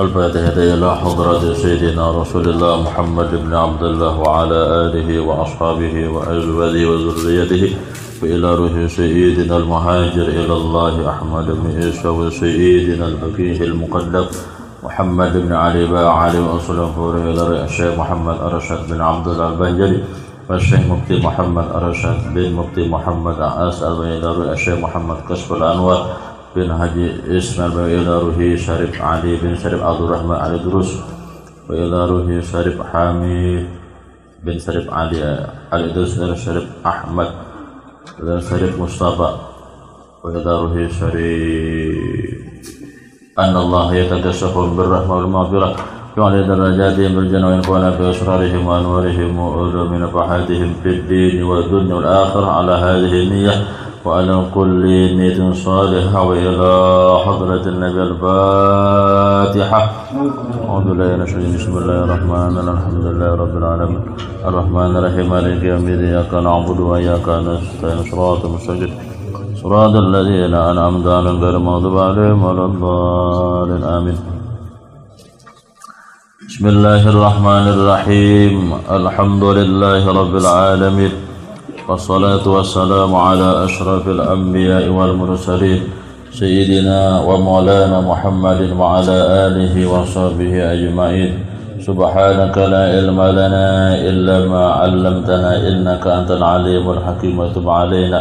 الفاتحة إلى حضرة سيدنا رسول الله محمد بن عبد الله وعلى آله وأصحابه وأزواجه وذريته وإلى روح سيدنا المهاجر إلى الله أحمد بن عيسى وسيدنا الفقيه المقدم محمد بن علي علي وأصله إلى الشيخ محمد أرشد بن عبد الله البهجلي والشيخ مفتي محمد أرشد بن مفتي محمد أسأل إلى الشيخ محمد كشف الأنوار بن حجي إسماعيل وإلى روحي شريف علي بن شريف عبد الرحمن علي دروس وإلى روحي شريف حميد بن شريف علي دروس إلى شريف أحمد وإلى شريف مصطفى وإلى روحي شريف أن الله يتكشفهم بالرحمة والمغفرة وعلى درجاتهم بالجنة وينفعون بأسرارهم وأنوارهم وعلوم نفحاتهم في الدين والدنيا والآخرة على هذه النية وعلى كل نية صالحة وإلى حضرة النبي الفاتحة أعوذ بالله من الشيطان بسم الله الرحمن الرحيم الحمد لله رب العالمين الرحمن الرحيم مالك يوم الدين إياك نعبد وإياك نستعين صراط المستقيم صراط الذين أنعمت عليهم غير المغضوب عليهم ولا الضالين آمين بسم الله الرحمن الرحيم الحمد لله رب العالمين والصلاة والسلام على أشرف الأنبياء والمرسلين سيدنا ومولانا محمد وعلى آله وصحبه أجمعين سبحانك لا علم لنا إلا ما علمتنا إنك أنت العليم الحكيم وتب علينا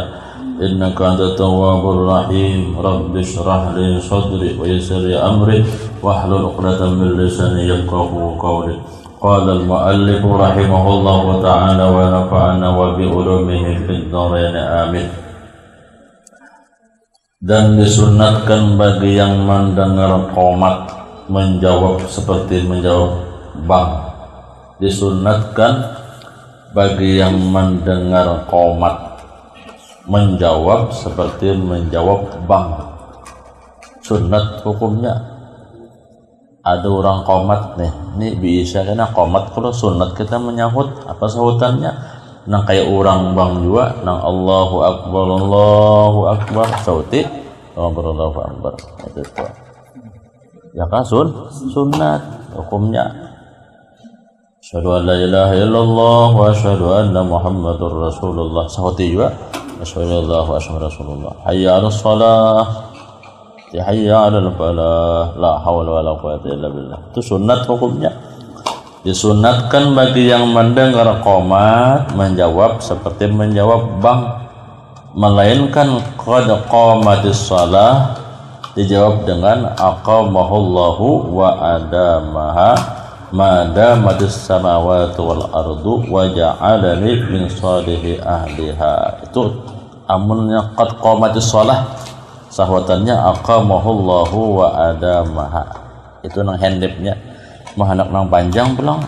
إنك أنت التواب الرحيم رب اشرح لي صدري ويسر لي أمري واحلل عقدة من لساني يفقهوا قولي قال المؤلف رحمه الله تعالى ونفعنا وبعلومه في الدارين آمين. Dan disunatkan bagi yang mendengar qomat menjawab seperti menjawab bang. Disunatkan bagi yang mendengar qomat menjawab seperti menjawab bang. Sunat hukumnya. Ada orang qomat nih, ini bisa kena qomat kalau sunat kita menyahut apa sahutannya? Nang kayak orang bang juga, nang Allahu Akbar, sauti Allahu Akbar. Itu tuh. Ya kan sunat hukumnya. Asyhadu an la ilaha illallah wa asyhadu anna Muhammadur Rasulullah. Sauti juga. Asyhadu an la Rasulullah. Hayya 'alas shalah. Hayya 'alal falah. La haula wala quwwata illa billah. Itu sunat hukumnya. Disunatkan bagi yang mendengar qomat menjawab seperti menjawab bang, melainkan qad qamatis shalah dijawab dengan aqamahullahu wa adamaha madamatis samawati wal ardu wa ja'alani min salihi ahliha. Itu amunnya qad qamatis shalah sahwatannya aqamahullahu wa adamaha. Itu nang handipnya mahanak nang panjang pulang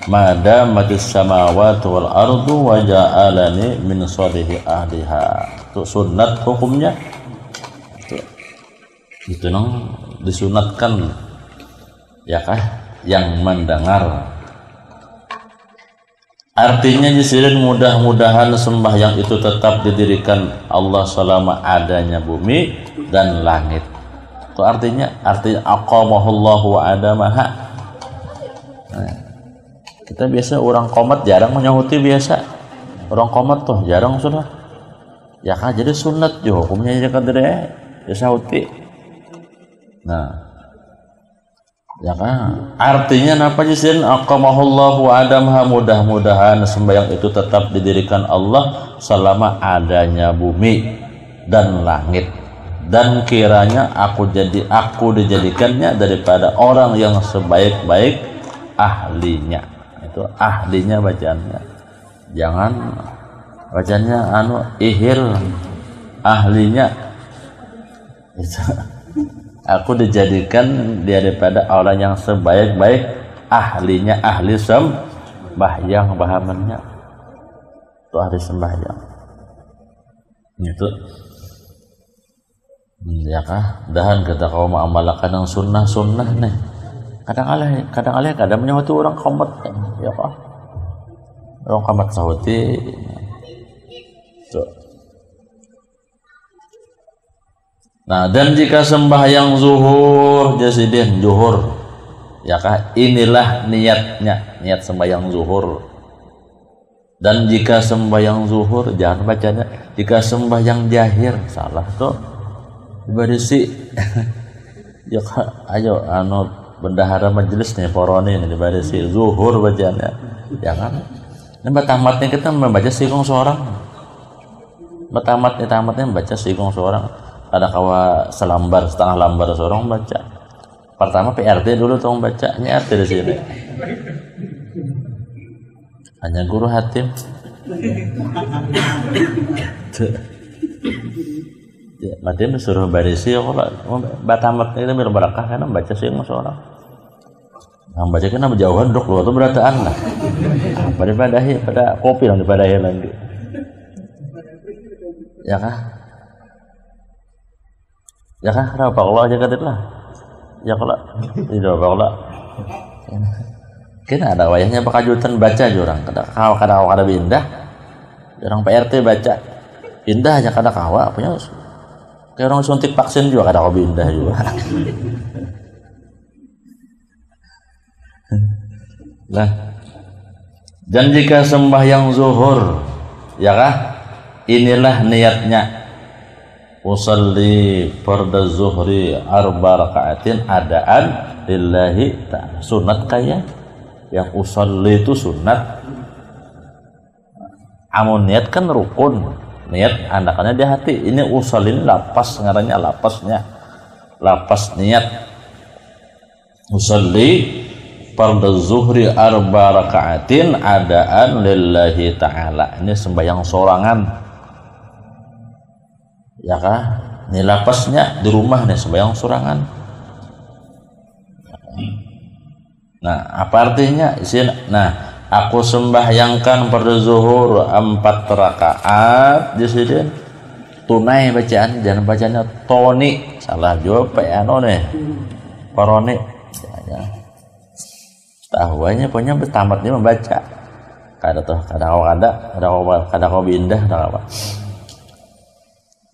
madamatis samawati wal ardu wa ja'alani min salihi ahliha. Itu sunat hukumnya. Itu nang disunatkan ya kah yang mendengar. Artinya disini mudah-mudahan sembahyang itu tetap didirikan Allah selama adanya bumi dan langit. Itu artinya aqamahullahu wa adamaha. Nah, kita biasa orang qomat jarang menyahuti biasa. Orang qomat tuh jarang sudah. Ya kan jadi sunat jo hukumnya jadi kadere ya sahuti. Nah, ya kan artinya apa sih aqamahullahu wa adamaha, mudah-mudahan sembahyang itu tetap didirikan Allah selama adanya bumi dan langit, dan kiranya aku dijadikannya daripada orang yang sebaik-baik ahlinya. Itu ahlinya bacaannya, jangan bacanya ihil ahlinya. Itu aku dijadikan daripada orang yang sebaik-baik ahlinya, ahli sembahyang bahamannya itu ahli sembahyang itu ya kah dahan kita kau mengamalkan yang sunnah nih kadang menyahut orang qomat ya kah orang qomat sahuti tuh. Nah, dan jika sembahyang zuhur, jasidin zuhur Ya kah? Inilah niatnya, niat sembahyang zuhur. Dan jika sembahyang zuhur jangan bacanya. Jika sembahyang jahir salah tuh. Dibarisi. Ya kah? Ayo anu bendahara majelis nih poroni ini dibarisi zuhur bacanya. Jangan. Ini tamatnya kita membaca sikung seorang. Tamatnya membaca sikung seorang. Ada kawa selambar, setengah lambar seorang baca. Pertama PRT dulu tolong bacanya RT di sini. Hanya guru hatim. Ya, mati disuruh barisi kalau batamat itu biar barakah karena baca sikung seorang. Yang baca kan berjauhan dok lu tuh berataan lah. Daripada pada kopi yang daripada lagi. Ya kah? Ya kah? Kenapa Allah aja katanya? Ya kalau tidak Allah. Kena ada wayahnya pakajutan baca jurang. Kada pindah. Orang PRT baca. Pindah aja kada kawa punya. Kayak orang suntik vaksin juga kada pindah juga. Nah, dan jika sembahyang zuhur, ya kah? Inilah niatnya. Usalli farda zuhri arba rakaatin adaan lillahi ta'ala. Sunat kaya yang usalli itu sunat. Amun niat kan rukun. Niat andakannya di hati. Ini usalli ini lapas ngarannya lapasnya. Lapas niat. Usalli farda zuhri arba rakaatin adaan lillahi ta'ala. Ini sembahyang sorangan. Ya kah? Ini lapasnya di rumah nih sembahyang sorangan. Nah, apa artinya? Nah, aku sembahyangkan farda zuhur 4 rakaat di sini. Tunai bacaan, jangan bacanya toni. Salah juga anu nih. Paroni. Ya. Tahuannya punya tamatnya membaca. Kada kau pindah apa.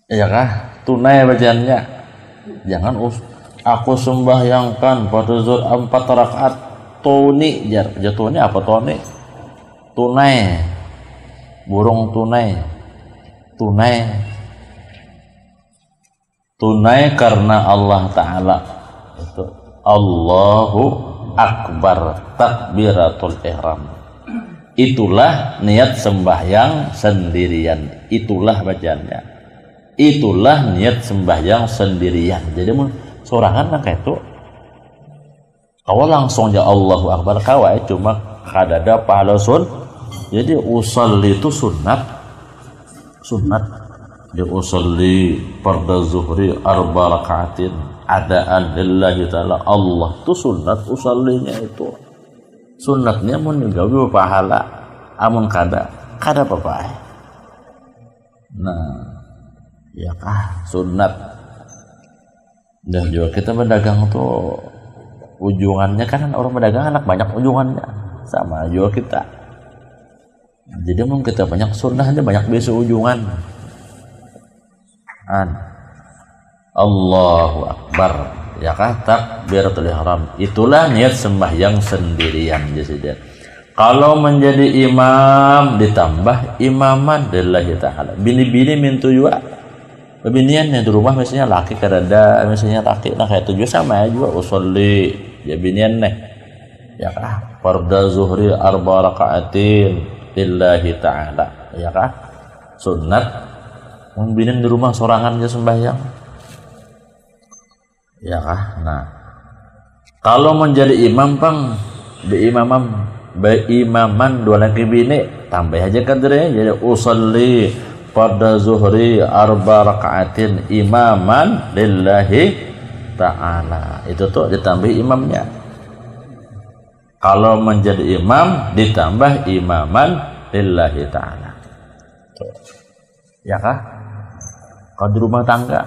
Ya kah? Tunai bacaannya. Jangan aku sembahyangkan pada zuhur 4 rakaat tuni. Jatuhnya apa tuni? Tunai. Burung tunai. Tunai karena Allah Ta'ala. Itu Allahu Akbar, takbiratul ihram. Itulah niat sembahyang sendirian. Itulah bacaannya. Itulah niat sembahyang sendirian. Jadi sorangan lah kayak itu. Kau langsung ya Allahu Akbar kawai cuma kadada pahala sun. Jadi usalli itu sunat. Dia usalli farda zuhri arba rakaatin adaan lillahi ta'ala. Allah itu sunat usallinya itu. Sunatnya mun gawe pahala amun kada apa-apa. Nah, ya kah sunat. Dan juga kita berdagang tuh ujungannya kan orang berdagang anak banyak ujungannya. Sama juga kita. Jadi mun kita banyak sunnahnya banyak biasa ujungan. Allahu Akbar, ya kah? Takbiratul ihram. Itulah niat sembahyang sendirian jadi. Kalau menjadi imam ditambah imaman lillahi ta'ala. Bini-bini mintu juga. Biniannya di rumah misalnya laki kadada, misalnya laki nah kayak tujuh sama juga usolli ya binian nih. Ya kah? Farda zuhri arba rakaatin lillahi ta'ala. Ya kah? Sunat. Binian di rumah sorangan aja sembahyang. Ya kah? Nah, kalau menjadi imam pang imaman dua laki bini tambah aja kadernya jadi usolli farda zuhri arba rakaatin imaman lillahi ta'ala. Itu tuh ditambah imamnya. Kalau menjadi imam ditambah imaman lillahi ta'ala. Ya kah? Kalau di rumah tangga,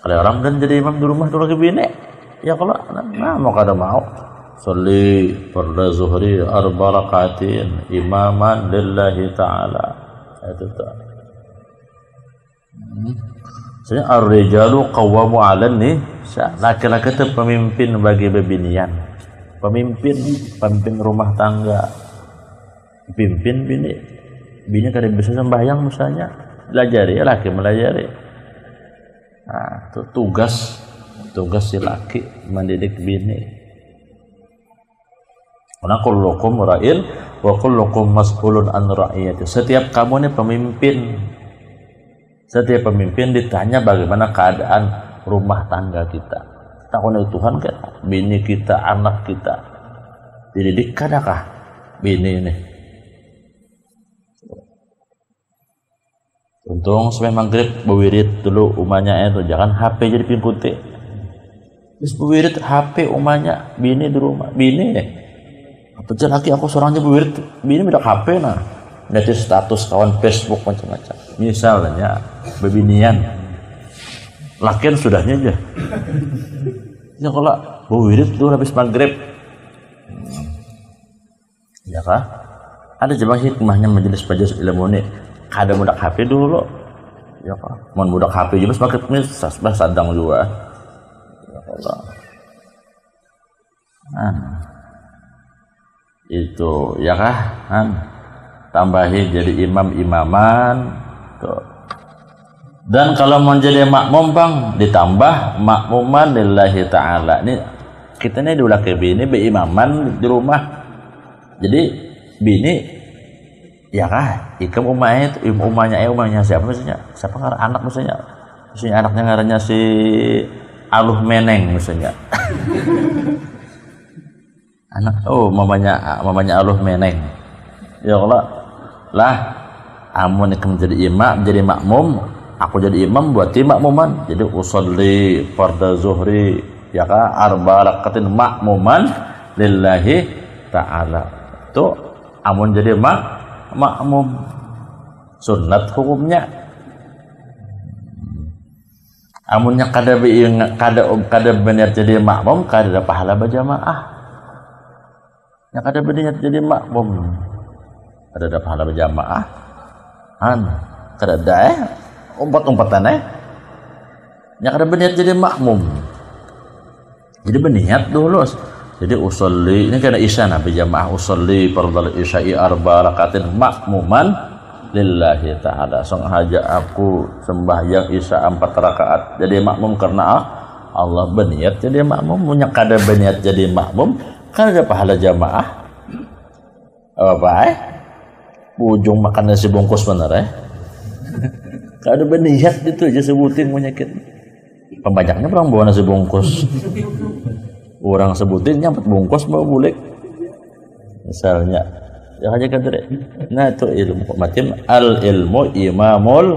kalau orang dan jadi imam di rumah dulu lagi bini, ya kalau mau kada mau, sholli farda zuhri arba rakaatin imaman lillahi ta'ala. Itu tuh. Sebenarnya ar-rijalu qawwamu 'alan nih, laki-laki itu pemimpin bagi bebinian. pemimpin rumah tangga, pimpin bini kada bisa sembahyang misalnya, belajari laki melajari. Nah, itu tugas si laki mendidik bini. Karena kullukum ra'in wa kullukum mas'ulun an ra'iyati. Setiap kamu ini pemimpin. Setiap pemimpin ditanya bagaimana keadaan rumah tangga kita. Takutnya Tuhan kan, bini kita, anak kita dididik kadakah bini ini? Untung sampai maghrib bewirid dulu umanya itu, jangan HP jadi pingkuti. Terus bewirid HP umanya bini di rumah, bini deh. Apa laki aku seorangnya bewirid, bini udah HP nah. Nanti status kawan Facebook macam-macam. Misalnya bebinian, lakian sudahnya aja. Ya kalau bewirid dulu habis maghrib, ya kah? Ada jemaah hikmahnya majelis ilmu ini. Kada budak HP dulu, ya kah? Mau budak HP juga semakin mis, sadang juga. Ya Allah. Itu ya kah? Tambahi jadi imaman tuh. Dan kalau mau jadi makmum bang, ditambah makmuman lillahi ta'ala. Ini kita ini dulu ke bini berimaman di rumah. Jadi bini ya kah? Ikam umahnya siapa misalnya? Siapa karena anak misalnya? Misalnya anaknya ngarannya si Aluh Meneng misalnya. Anak mamanya Aluh Meneng. Ya Allah. Lah amun ikam jadi imam, jadi makmum, aku jadi imam buat makmuman. Jadi usolli fardhu zuhri ya kah? 4 rakaatin makmuman lillahi ta'ala. Tuh amun jadi makmum sunat hukumnya. Amunnya kada benar jadi makmum, kada pahala berjamaah. Yang kada benar jadi makmum, kada ada pahala berjamaah. Kada ada umpat-umpatan Yang kada benar jadi makmum. Jadi berniat dulu. Jadi usolli ini kena isya nabi jamaah usolli fardhu isya'i 4 rakaatin makmuman lillahi ta'ala. Song haja aku sembahyang isya 4 rakaat jadi makmum karena Allah. Berniat jadi makmum, punya kada berniat jadi makmum kan ada pahala jamaah. Apa ujung makan nasi bungkus bener kada berniat itu aja sebutin penyakit. Pembanyaknya orang bawa nasi bungkus. Orang sebutin nyampe bungkus bawa bulik misalnya ya aja kan. Nah itu ilmu macam al ilmu imamul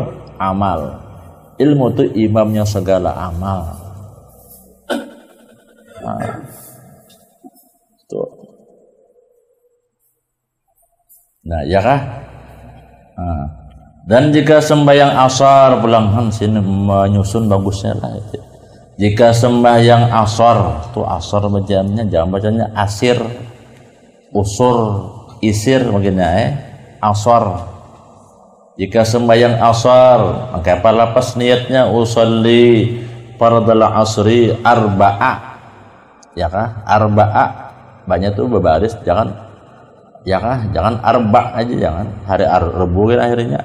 amal. Ilmu itu imamnya segala amal. Tuh. Nah ya kah? Dan jika sembahyang asar pulang sini menyusun bagusnya lah itu. Jika sembahyang asar, tuh asar bacanya jangan bacanya asir, usur, isir begini asar. Jika sembahyang asar, maka apa lapas niatnya usolli fardhal asri 4. Ya kah? 4. Banyak tuh berbaris, jangan ya kah? Jangan 4 aja, jangan hari Rebu kan akhirnya.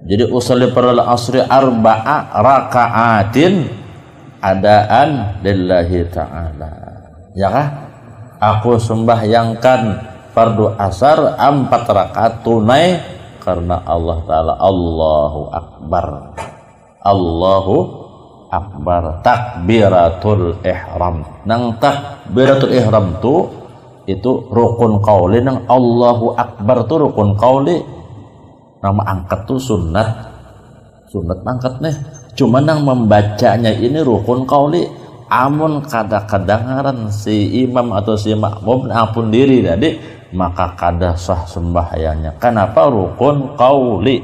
Jadi usolli fardhal asri 4 rakaatin adaan lillahi ta'ala. Ya kah? Aku sembahyangkan fardu asar 4 rakaat tunai karena Allah Ta'ala. Allahu Akbar. Allahu Akbar. Takbiratul ihram. Nang takbiratul ihram itu rukun qauli. Nang Allahu Akbar tu rukun qauli. Nama angkat tu sunat. Sunat angkat nih. Cuma yang membacanya ini rukun qauli. Amun kadang-kadang si imam atau si makmum ampun diri tadi, maka kada sah sembahyangnya. Kenapa? Rukun qauli.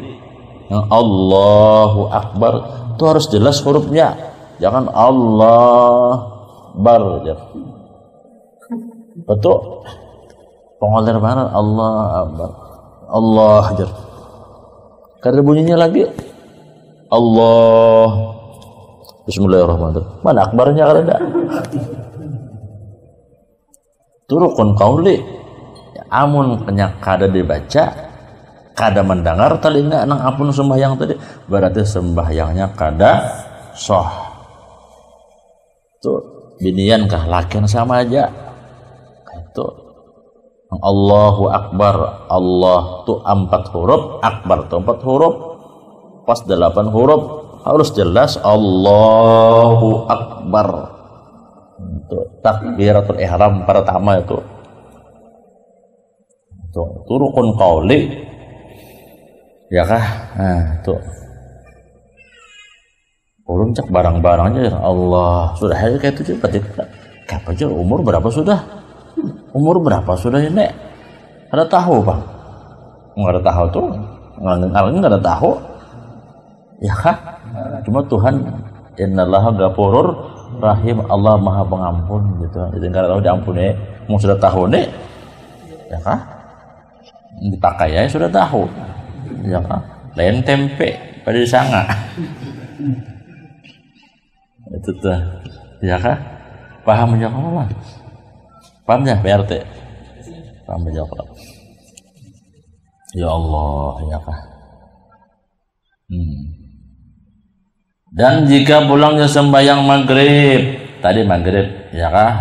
Yang Allahu Akbar itu harus jelas hurufnya. Jangan Allah bar. Betul. Pengoler mana Allah Akbar. Allah jar. Kada bunyinya lagi. Allah Bismillahirrahmanirrahim. Mana akbarnya kan ada? turukun qauli amun kenyak kada dibaca kada mendengar telinga nang apun sembahyang tadi berarti sembahyangnya kada sah. Tuh binian kah lakian sama aja itu. Allahu Akbar, Allah tuh 4 huruf, Akbar tuh 4 huruf, pas 8 huruf harus jelas Allahu Akbar. Itu takbiratul ihram pertama itu. Tuh turukun qauli ya kah? Nah, tuh. Ulun cek barang-barangnya Allah sudah hari kayak itu berarti kapan aja umur berapa sudah? Umur berapa sudah ini? Ada tahu Bang? Enggak ada tahu tuh. Enggak ada tahu. Ya kah? Cuma Tuhan innallaha ghafurur rahim, Allah Maha Pengampun gitu. Jadi enggak tahu diampuni. Mau sudah tahu nih. Ya kah? Dipakai ya sudah tahu. Ya kah? Lain tempe pada disanga. Itu tuh. Ya kah? Paham ya Allah? Paham ya PRT? Paham ya Allah? Ya Allah, ya kah? Dan jika pulangnya sembahyang maghrib, tadi maghrib, ya kah?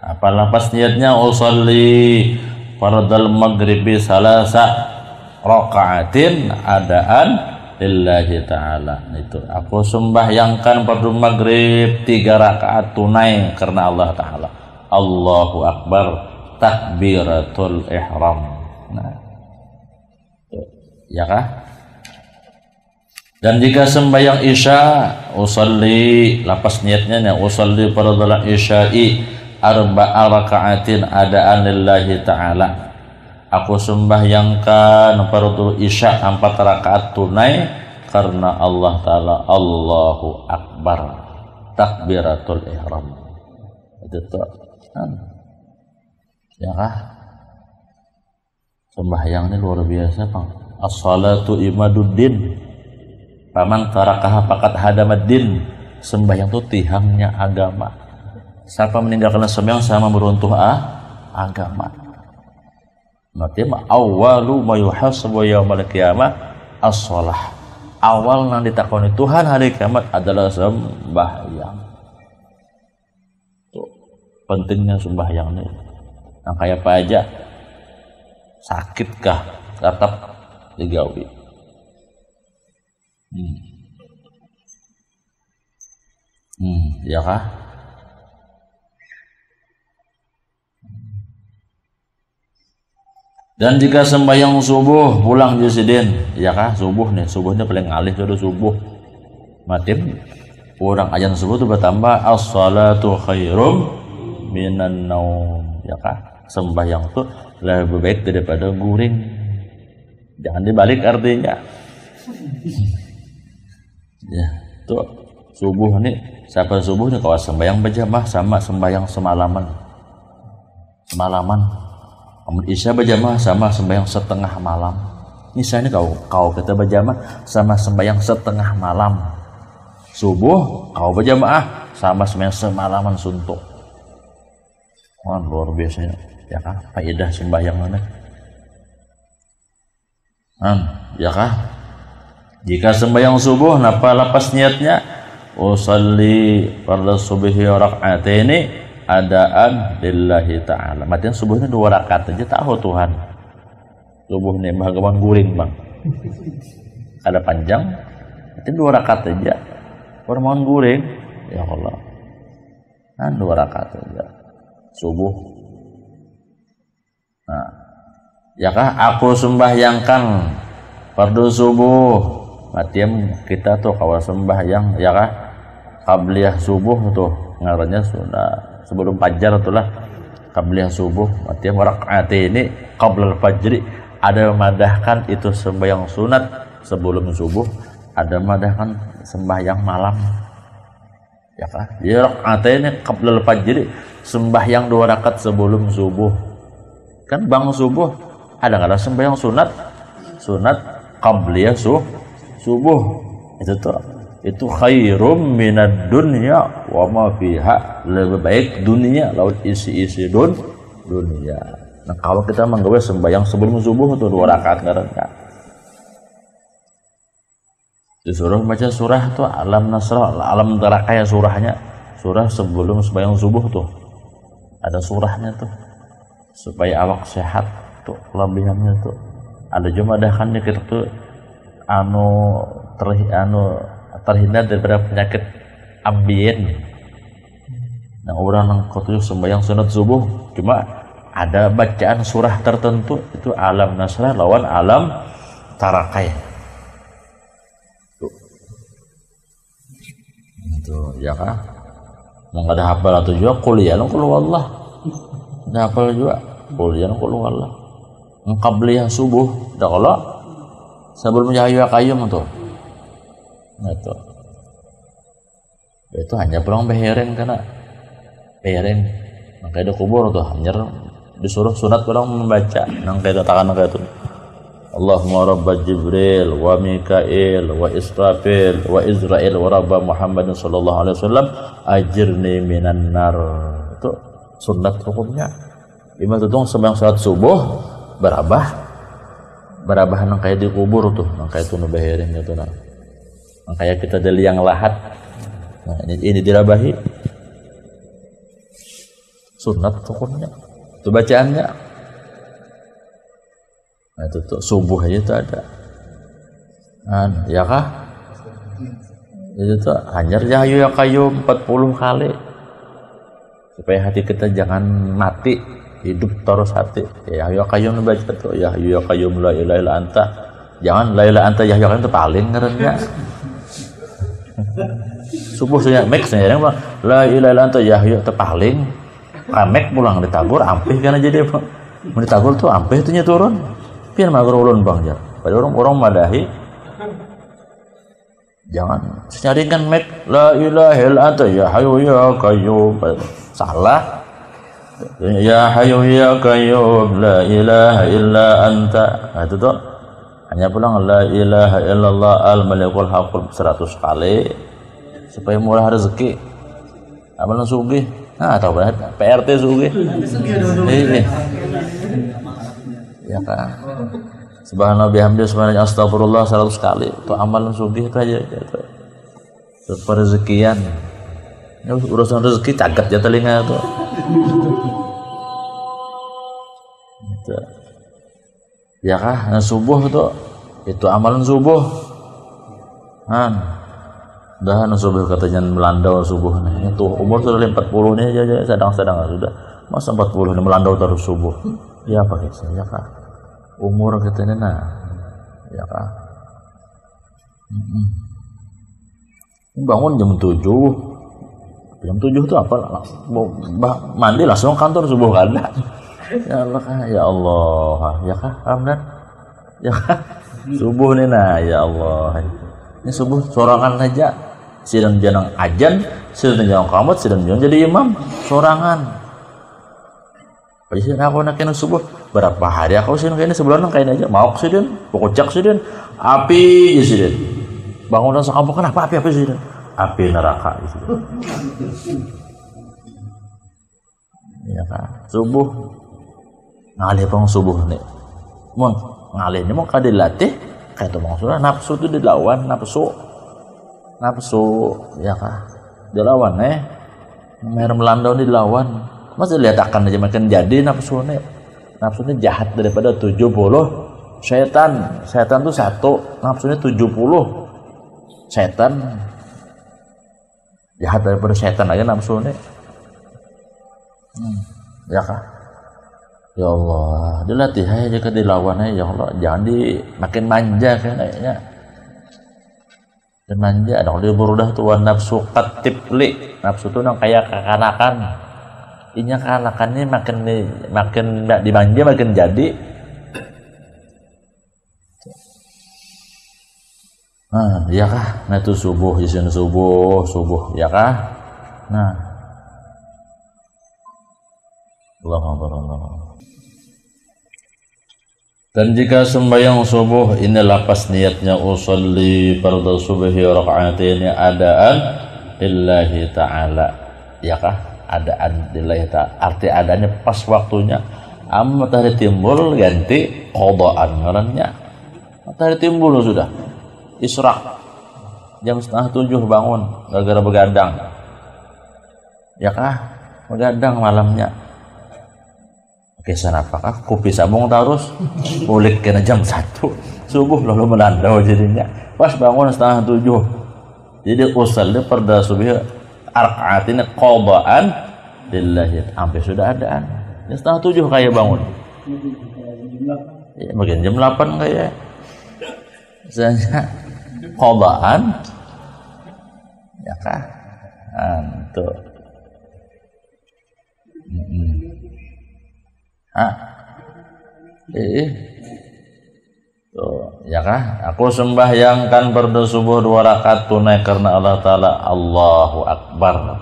Apalah pas niatnya usolli fardal maghribi salasa rakaatin adaan lillahi ta'ala. Itu aku sembahyangkan pada maghrib 3 rakaat tunai karena Allah Ta'ala. Allahu Akbar takbiratul ihram. Nah, ya kah? Dan jika sembahyang isya usolli lapas niatnya usolli fardal isya'i 4 rakaatin adaan lillahi ta'ala. Aku sembahyangkan fardhu isya 4 rakaat tunai karena Allah Ta'ala. Allahu Akbar takbiratul ihram. Itu tuh ya kah? Sembahyang ini luar biasa Bang. As-salatu imaduddin paman tarakaha faqad hadamaddin. Sembahyang itu tiangnya agama. Siapa meninggalkan sembahyang sama meruntuh agama. Berarti awwalu ma yuhasabu yaumil qiyamah as-shalah. Awal yang ditakoni Tuhan hari kiamat adalah sembahyang. Tuh, pentingnya sembahyang ini. Nah, kayak apa aja? Sakitkah? Tetap digawi. Ya kah? Dan jika sembahyang subuh pulang jusidin, ya kah? Subuh nih, subuhnya paling alih sudah subuh. Matim orang ajan subuh itu bertambah as-salatu khairum minan naum, ya kah? Sembahyang itu lebih baik daripada guring. Jangan dibalik artinya. Ya, tuh subuh nih, siapa subuh nih kalau sembahyang berjamaah sama sembahyang semalaman. Amun isya berjamaah sama sembahyang setengah malam. Misalnya kau kita berjamaah sama sembahyang setengah malam. Subuh kau berjamaah sama sembahyang semalaman suntuk. Wah, luar biasa ya kah? Faedah sembahyang mana? Ya kah? Jika sembahyang subuh napa lapas niatnya usolli fardhu subhi raka'ataini adaan lillahi ta'ala. Maksudnya subuhnya 2 rakaat aja tahu Tuhan. Subuh nih bagaimana guring Bang. Ada panjang, itu 2 rakaat aja. Permohon guring, ya Allah. Nah, 2 rakaat aja. Subuh. Nah, ya kah aku sembahyangkan fardhu subuh. Maksudnya kita tuh kalau sembahyang ya kah qabliyah subuh tuh ngarannya sudah sebelum fajar itulah qabliyah subuh. Artinya rakaat ini qablal fajri, ada memadahkan itu sembahyang sunat sebelum subuh, ada memadahkan sembahyang malam. Ya kan? Ya rakaat ini qablal fajri, sembahyang 2 rakaat sebelum subuh. Kan bang subuh ada enggak sembahyang sunat qabliyah subuh. Itu tuh itu khairum minad dunya wa ma fiha, lebih baik dunia laut isi dunia. Nah kalau kita menggawe sembahyang sebelum subuh tuh 2 rakaat ngaranna. Disuruh baca surah tuh alam nasrah, alam tarakaya surahnya. Surah sebelum sembahyang subuh tuh. Ada surahnya tuh. Supaya awak sehat tuh kelebihannya tuh. Ada cuma ada kan kita tuh terhindar daripada penyakit ambien. Nah orang yang kutu sembahyang sunat subuh cuma ada bacaan surah tertentu itu alam nasrah lawan alam tarakai. Itu ya kan? Nggak ada hafal atau juga kuliah qul wallah. Nggak hafal juga kuliah qul wallah. Qabliyah subuh dah kalau sebelum yahyu qayyum tuh. Nah itu hanya pulang behereng karena behereng makanya ada kubur tuh hanya disuruh sunat orang membaca nang kayak katakan kayak itu Allahumma rabba Jibril wa Mikail wa Israfil wa Israil wa rabba Muhammadin sallallahu alaihi wasallam ajirni minan nar. Itu sunat hukumnya. Lima tuh sembahyang salat subuh berabah nang kayak di kubur tuh nang kayak itu behereng gitu nang kayak kita ada liang lahat. Nah ini dirabahi sunat hukumnya itu bacaannya. Nah itu tuh subuh aja itu ada ya kah itu tuh hanya yahyu ya qayyum 40 kali supaya hati kita jangan mati hidup terus hati. Yahyu ya qayyum baca tuh yahyu ya qayyum la ilaha illa anta. Jangan la ilaha anta yahyu qayyum itu paling ngarannya subuh saya mek saya la ilaha illa anta yahyu itu paling mek pulang ditabur ampih karena jadi apa ditabur tuh ampih itu nya turun pian mager ulun bang jar pada orang madahi jangan nyaringkan mek la ilaha illa anta yahyu ya qayyum salah ya hayyu ya qayyum la ilaha illa anta. Nah itu tuh hanya pulang la ilaha illallah al malikul haqq 100 kali supaya murah rezeki amalan sugih. Nah tahu banget PRT sugih ini ya kan subhanallah bihamdihi subhanallah astagfirullah 100 kali itu amalan sugih itu aja gitu. Itu perezekian ya, urusan rezeki cagat ya telinga tuh gitu. Ya kah nah, subuh itu amalan subuh dah subuh katanya melandau subuh nih itu umur sudah 40 nih aja sedang sudah masa 40 nih melandau terus subuh ya apa guys ya kah umur katanya nah ya kah bangun jam 7 itu apa mandi langsung kantor subuh kan ya Allah ya Allah ya kah Ramdan ya kah subuh nih nah ya Allah ini subuh sorangan aja sidang janang ajan sidang janang qamat sidang janang jadi imam sorangan pasti aku nak kena subuh berapa hari aku sih kayaknya sebulan kayaknya aja mau sih dan pokoknya sih dan api sih dan bangunan sekampung kenapa api sih dan api neraka sih ya kan subuh ngalih pang subuh nih mau ngalih ini mau kadilatih kayak itu maksudnya nafsu itu dilawan nafsu ya kah dilawan mer melandau dilawan masa lihat akan aja makin jadi nafsunya jahat daripada 70 setan tuh satu nafsunya 70 setan jahat daripada setan aja nafsunya ya kah ya Allah dilatih aja ke dilawan aja ya Allah jangan makin manja kayaknya dan manja dong dia berudah tuh nafsu katipli nafsu tuh nang kayak kekanakan inya kekanakannya makin dimanja makin jadi iya kah nah itu subuh isin subuh ya kah nah Allah. Dan jika sembahyang subuh ini lapas niatnya usolli fardhu subhi raka'ataini adaan lillahi ta'ala ya kah adaan lillahi ta'ala. Arti adanya pas waktunya. Matahari timbul ganti qadaan ngarannya. Matahari timbul sudah. Isra. Jam 6:30 bangun gara-gara begadang. Ya kah? Begadang malamnya. Oke, apakah kopi sabung terus ulik kena jam 1 subuh lalu melandau jadinya. Pas bangun 6:30. Jadi usalli farda subuh rakaatin qadaan lillahi sampai sudah adaan. 6:30 kayak bangun. Ya, bagian jam 8 kayak. Misalnya qadaan ya kah? Tuh. Tuh, ya kah? Aku sembahyangkan fardu subuh 2 rakaat tunai karena Allah Ta'ala. Allahu Akbar.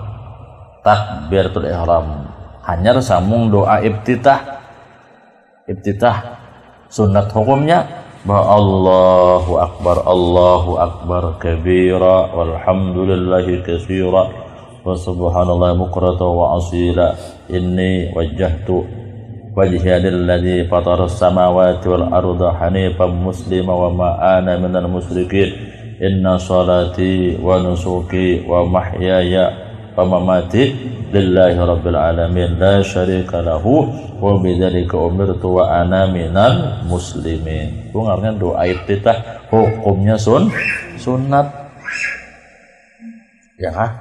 Takbiratul ihram. Hanya sambung doa iftitah. Sunat hukumnya bahwa Allahu Akbar kabira walhamdulillahi katsira wa subhanallahi bukratan wa asila. Inni wajjahtu wajhiya lilladzi fataras samawati wal arda hanifan muslima wa ma ana minal musyrikin. Inna salati wa nusuki wa mahyaya wa mamati lillahi rabbil alamin la syarika lahu wa bidzalika umirtu wa ana minal muslimin. Itu artinya doa iftitah, hukumnya sunat. Ya kah?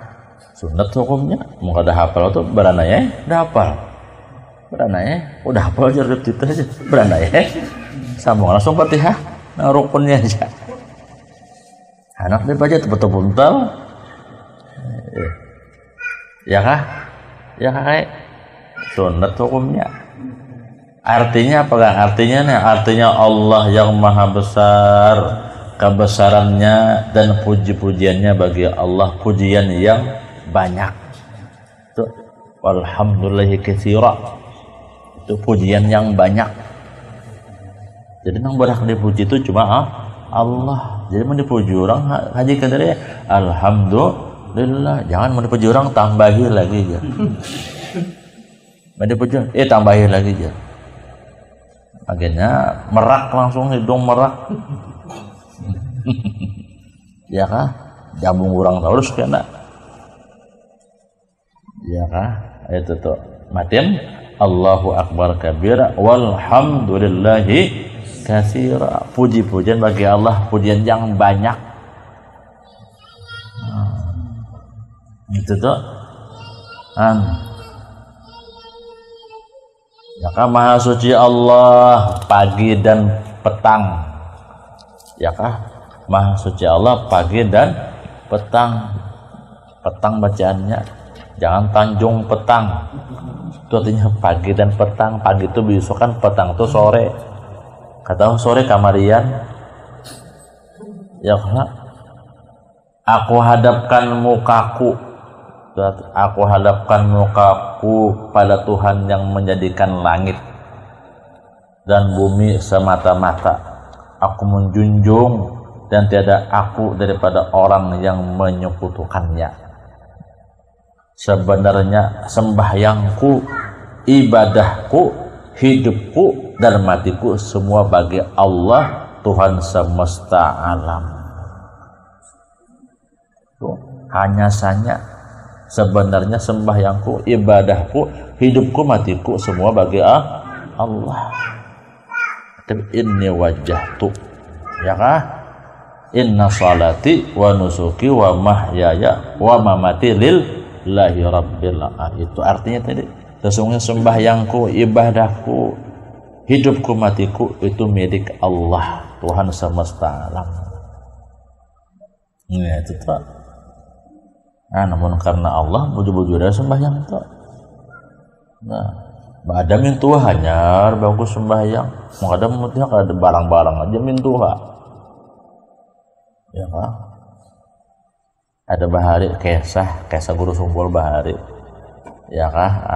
Sunat hukumnya. Mau kada hafal tuh beranaya, udah hafal. Beranaya, udah hafal aja iftitah aja. Beranaya. Sambung langsung Fatihah, nah rukunnya aja. Anak dia baca betul-betul. Ya kah? Ya kah? Sunat hukumnya. Artinya apa kan? Artinya Allah yang maha besar, kebesarannya dan puji-pujiannya bagi Allah, pujian yang banyak. Itu walhamdulillahi katsira. Itu pujian yang banyak. Jadi nang berak dipuji itu cuma Allah. Jadi mau dipuji orang haji kadare alhamdulillah. Jangan mau dipuji orang tambahin lagi aja. Mau dipuji tambahin lagi aja. Akhirnya merak langsung hidung merak. Ya kah? Jambung orang terus kena. Ya kah? Itu tuh. Matin Allahu Akbar kabira walhamdulillahi katsira. Puji-pujian bagi Allah, pujian yang banyak. Itu tuh. Ya kah? Maha suci Allah pagi dan petang. Ya kah? Maha suci Allah pagi dan petang. Petang bacaannya jangan Tanjung petang. Itu artinya pagi dan petang. Pagi itu besok kan, petang itu sore. Kata sore kamarian. Ya kah? Aku hadapkan mukaku pada Tuhan yang menjadikan langit dan bumi semata-mata. Aku menjunjung dan tiada aku daripada orang yang menyekutukannya. Sebenarnya sembahyangku, ibadahku, hidupku dan matiku semua bagi Allah Tuhan semesta alam. Hanya saja sebenarnya sembahyangku, ibadahku, hidupku, matiku semua bagi Allah. Tapi inni wajjahtu, ya kah? Inna salati wa nusuki wa mahyaya wa mamati lillahi rabbil alamin. Itu artinya tadi, sesungguhnya sembahyangku, ibadahku, hidupku, matiku itu milik Allah Tuhan semesta alam. Nah, itu tuh. Namun karena Allah buju-buju ada sembahyang itu. Nah, ada mintuha hanyar bagus sembahyang. Mau ada mutnya ada barang-barang aja mintuha. Ya kan? Ada bahari kesah guru sumpul bahari. Ya kah?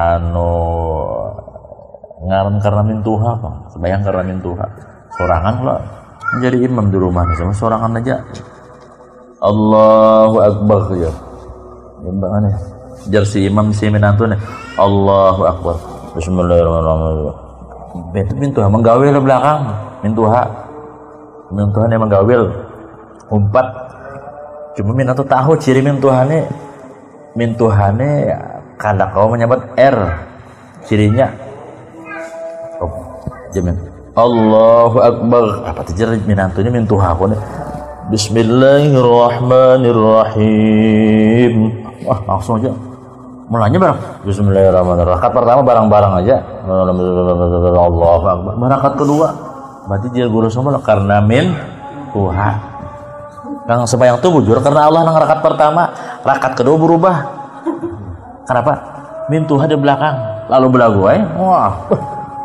Ngaran karena mintuha Bang. Sembahyang karena mintuha. Sorangan lah. Menjadi imam di rumah sama sorangan aja. Allahu Akbar ya. Gimana? Jersey imam si minantu nih. Allahu Akbar. Bismillahirrahmanirrahim. Itu mintuha menggawil di belakang. Mintuha emang gawil. Umpat. Cuma minantu tahu ciri mintuhane kada kau menyebut R. Cirinya. Oh, jamin. Allahu Akbar. Apa tuh ciri minantunya mintuha aku nih? Bismillahirrahmanirrahim. Wah, langsung aja. Mulanya bareng. Bismillahirrahmanirrahim. Rakaat pertama bareng-bareng aja. Allahu Akbar. Rakaat kedua berarti dia guru semua karena min Tuhan. Yang sembahyang itu bujur karena Allah nang rakaat pertama, rakaat kedua berubah. Kenapa? Min Tuhan di belakang. Lalu belagu wah.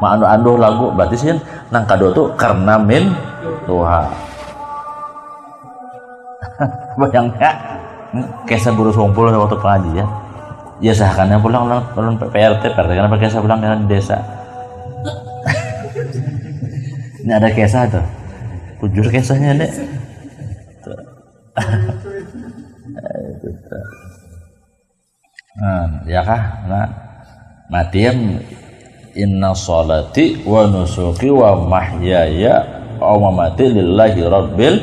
Anduh lagu berarti sih nang kado tuh karena min Tuhan. Bayangnya kisah guru sumpul waktu pengajian ya seakannya pulang PRT karena pakai kisah pulang di desa. Ini ada kisah tuh bujur kisahnya nih. Ya kah matiam inna sholati wa nusuki wa mahyaya wa mamati lillahi rabbil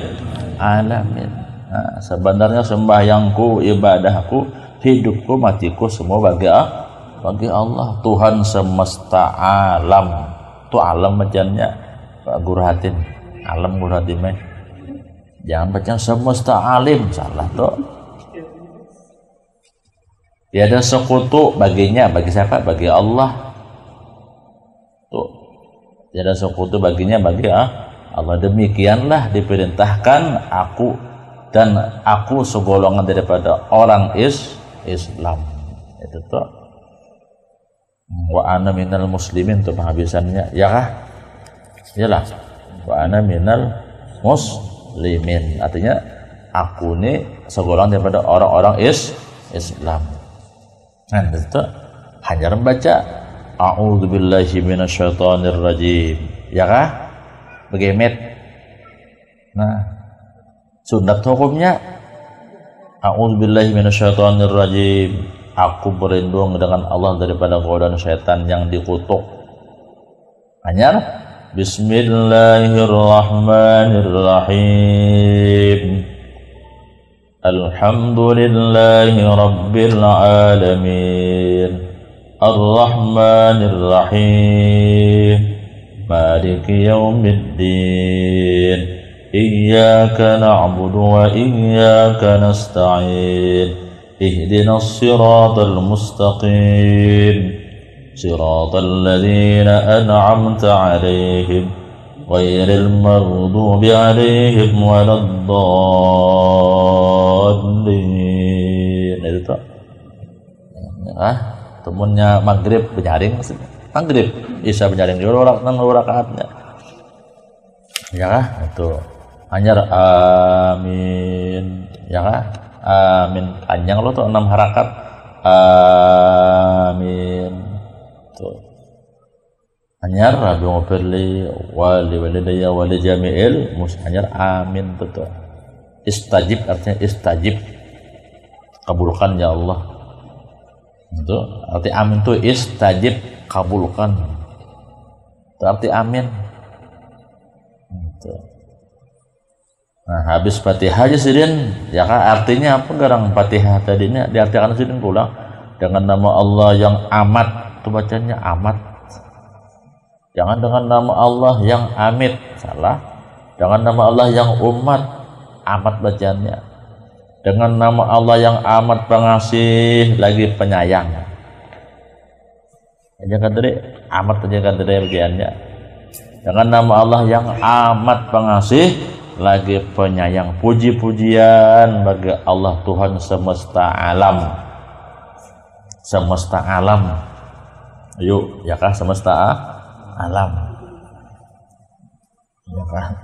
alamin. Nah, sebenarnya sembahyangku, ibadahku, hidupku, matiku semua bagi Allah, Tuhan semesta alam. Tu alam macamnya guru hatin, alam guru hatin mah. Jangan baca semesta alim, salah tuh. Tiada sekutu baginya, bagi siapa? Bagi Allah. Tuh. Tiada sekutu baginya bagi Allah. Demikianlah diperintahkan aku segolongan daripada orang Islam. Itu tuh. Wa ana minal muslimin tuh penghabisannya. Ya kah? Iyalah. Wa ana minal muslimin. Artinya aku ini segolongan daripada orang-orang Islam. Nah, itu hanya membaca a'udzubillahi minasyaitonirrajim. Ya kah? Begemet. Nah, sunat hukumnya a'udzubillahi minasyaitonirrajim. Aku berlindung dengan Allah daripada godaan syaitan yang dikutuk. Hanya bismillahirrahmanirrahim. Alhamdulillahi rabbil alamin. Ar-rahmanirrahim. Maliki yaumiddin. Iyyaka na'budu wa iyyaka nasta'in. Ihdinas siratal mustaqim. Siratal ladzina an'amta 'alaihim ghairil maghdubi 'alaihim waladdallin. Itu temennya maghrib penyaring maghrib isya penyaring dua rakaatnya. Ya kah? Itu hanya amin. Ya kah? Amin panjang lo tuh 6 harakat. Amin. Tuh. Hanya Rabbi ghfirli wali walidayya wali jami'il hanya amin tuh. Istajib artinya istajib. Kabulkan ya Allah. Itu arti amin tuh istajib kabulkan. Itu arti amin. Itu. Nah, habis Fatihah aja sidin, ya kan artinya apa garang Fatihah tadinya diartikan sidin pulang dengan nama Allah yang amat, itu bacanya amat. Jangan dengan nama Allah yang amit, salah. Dengan nama Allah yang umat, amat bacanya. Dengan nama Allah yang amat pengasih lagi penyayang. Jangan dari amat aja kan dari bagiannya. Dengan nama Allah yang amat pengasih lagi penyayang. Puji-pujian bagi Allah Tuhan semesta alam. Semesta alam. Yuk, ya kah semesta alam. Ya kah?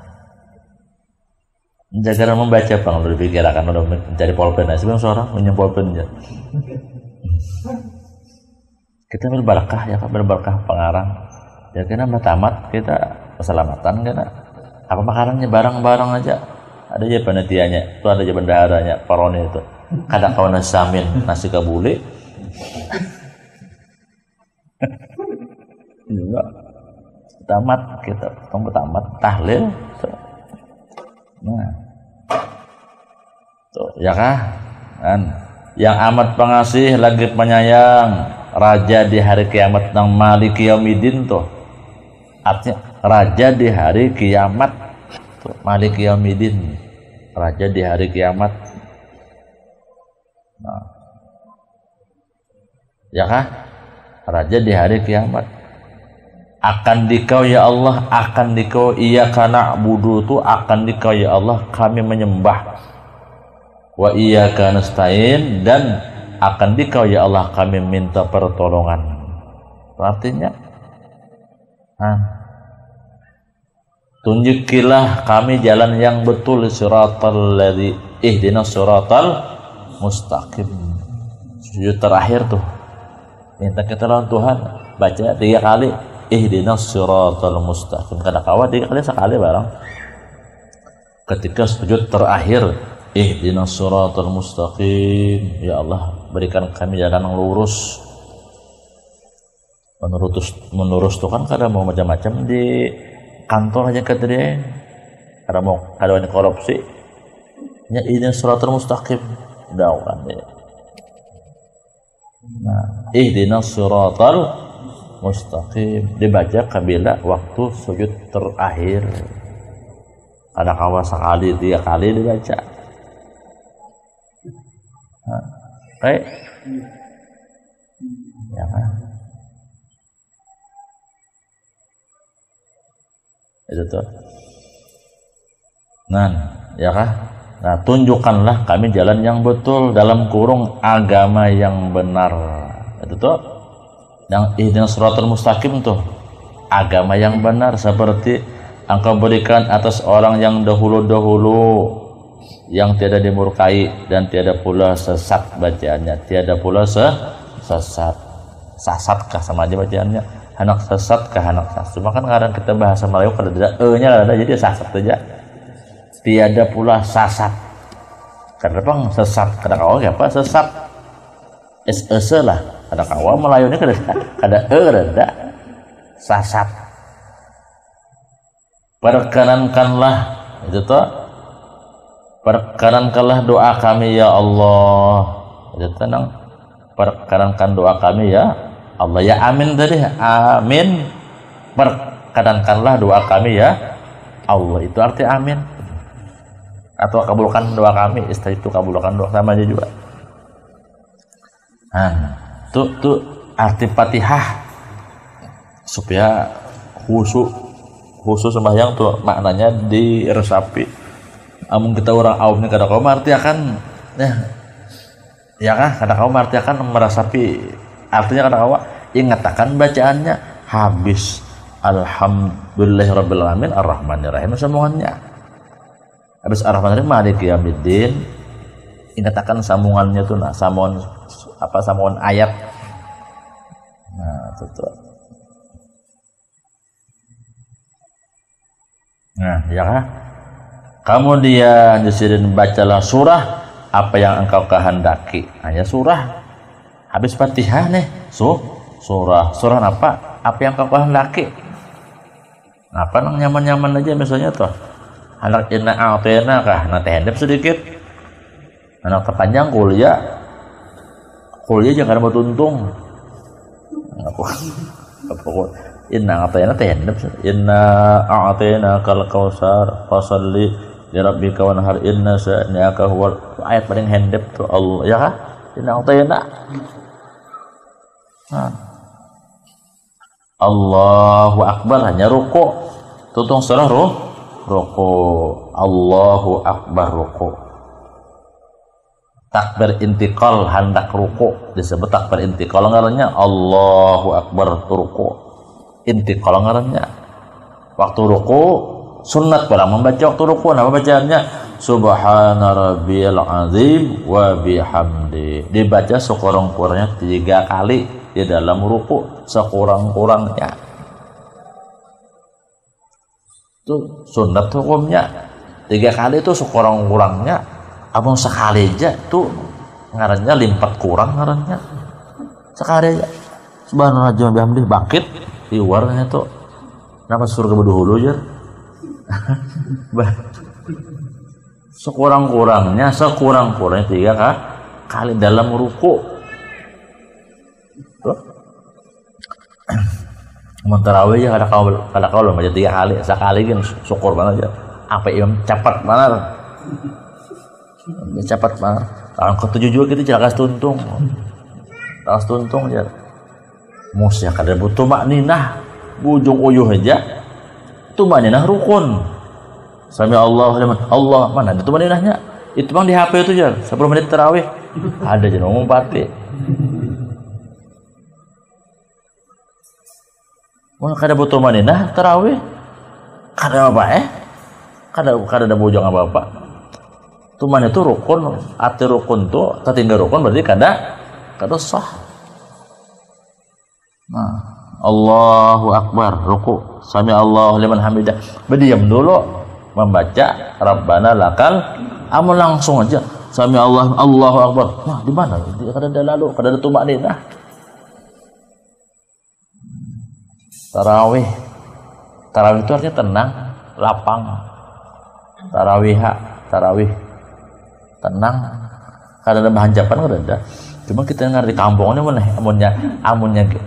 Jaga membaca bang, lu dipikirkan udah mencari pulpen. Nah, sebelum seorang punya pulpen ya. Kita berbarakah ya kah, berbarakah pengarang. Ya kena tamat kita keselamatan kena. Apa makanannya barang-barang aja. Ada aja panitianya, itu ada aja bendaharanya, parone itu. Kadang kawan samin nasi kabuli. Juga tamat kita kamu tamat tahlil. Nah. Tuh, ya kah? Kan yang amat pengasih lagi penyayang, raja di hari kiamat nang maliki yaumidin tuh. Artinya raja di hari kiamat tuh, maliki yaumidin, raja di hari kiamat. Nah. Ya kah? Raja di hari kiamat. Akan dikau ya Allah, akan dikau iyyaka na'budu tu akan dikau ya Allah kami menyembah. Wa iyyaka nasta'in dan akan dikau ya Allah kami minta pertolongan. Artinya tunjukilah kami jalan yang betul, siratal ladzi ihdinas siratal mustaqim. Sujud terakhir tuh minta kita lawan Tuhan, baca 3 kali ihdinas siratal mustaqim. Kada kawa 3 kali sekali barang. Ketika sujud terakhir ihdinas siratal mustaqim, ya Allah berikan kami jalan yang lurus. Menurus tuh kan kada mau macam-macam di kantor aja kadang kada mau kada wani korupsi. Nya ihdinas siratal mustaqim daukan ya. Nah, ihdinas siratal mustaqim dibaca kabila waktu sujud terakhir. Kada kawa sekali 3 kali dibaca. Baik. Ya kan? Itu tuh. Nah, ya kan? Nah, tunjukkanlah kami jalan yang betul dalam kurung agama yang benar. Itu tuh. Yang ihdinas siratal mustaqim tuh. Agama yang benar seperti Engkau berikan atas orang yang dahulu-dahulu yang tiada dimurkai dan tiada pula sesat bacaannya, tiada pula sesat. Sasatkah sama aja bacaannya, anak sesat kah anak sesat. Cuma kan kadang kita bahasa Melayu kada ada e-nya ada jadi sasat aja. Tiada pula sasat. Kada bang sesat, kada kawa apa sesat. S-e lah, kada kawa Melayu ini kada ada sasat. Perkenankanlah itu tuh. Perkenankanlah doa kami ya Allah. Itu tenang. Perkenankan doa kami ya Allah. Ya amin tadi. Amin. Perkenankanlah doa kami ya Allah. Itu arti amin. Atau kabulkan doa kami. Istilah itu kabulkan doa sama aja juga. Nah, tuh arti Fatihah supaya khusus sembahyang tuh maknanya diresapi. Amun kita orang awamnya kada kau arti akan ya kan kada kau arti akan merasapi artinya kada kau ingatakan bacaannya habis alhamdulillahirabbil alamin arrahmanirrahim semuanya habis arrahmanirrahim maliki yaumiddin ingatakan sambungannya tuh sambungan ayat. Nah itu nah ya kan. Kemudian disediakan bacalah surah apa yang engkau kehendaki. Hanya surah habis Fatihah nih. Surah apa? Apa yang engkau kehendaki. Apa nang nyaman-nyaman aja misalnya tuh. Anak inna a'tayna kah nanti hendep sedikit. Anak terpanjang kuliah jangan mau tuntung. Apa inna a'tayna hendep. Inna a'tayna kal kausar fasalli li rabbika wanhar inna sa'naka huwal ayat paling hendep tuh Allah ya kah? Inna a'tayna. Allahu akbar hanya ruku. Tutung surah ruku. Allahu akbar ruku. Takbir intiqal hendak ruku disebut takbir intiqal ngarannya Allahu akbar ruku. Intiqal ngarannya waktu ruku sunat barang membaca waktu ruku apa bacaannya subhana rabbiyal azim wa bihamdi dibaca sekurang-kurangnya 3 kali di dalam ruku sekurang-kurangnya itu sunat hukumnya 3 kali itu sekurang-kurangnya abang sekali aja tuh ngarannya limpat kurang ngarannya sekali aja subhanallah bihamdih bangkit di warnanya tuh kenapa surga berduhulu ya sekurang-kurangnya 3 kali dalam ruku mau tarawih ya kada kau baca 3 kali sekali kan syukur banget ya apa imam cepat banget tahun ke-7 juga kita jelakas tuntung ya musya kada butuh makninah bujung uyuh aja tumaninah rukun sami Allah liman Allah mana itu tumaninahnya itu bang di HP itu ya 10 menit tarawih ada aja ngomong pati mau kada butuh maninah tarawih kada apa kada ada bujang apa tuman itu rukun arti rukun tuh tertinggal rukun berarti kada sah. Nah Allahu Akbar ruku sami Allahu liman hamidah berdiam dulu membaca Rabbana lakal amal langsung aja sami Allahu Akbar. Nah di mana kada ada tumaninah tarawih itu artinya tenang lapang tarawih tenang kada ada bahanjapan kada ada cuma kita dengar di kampung ini mana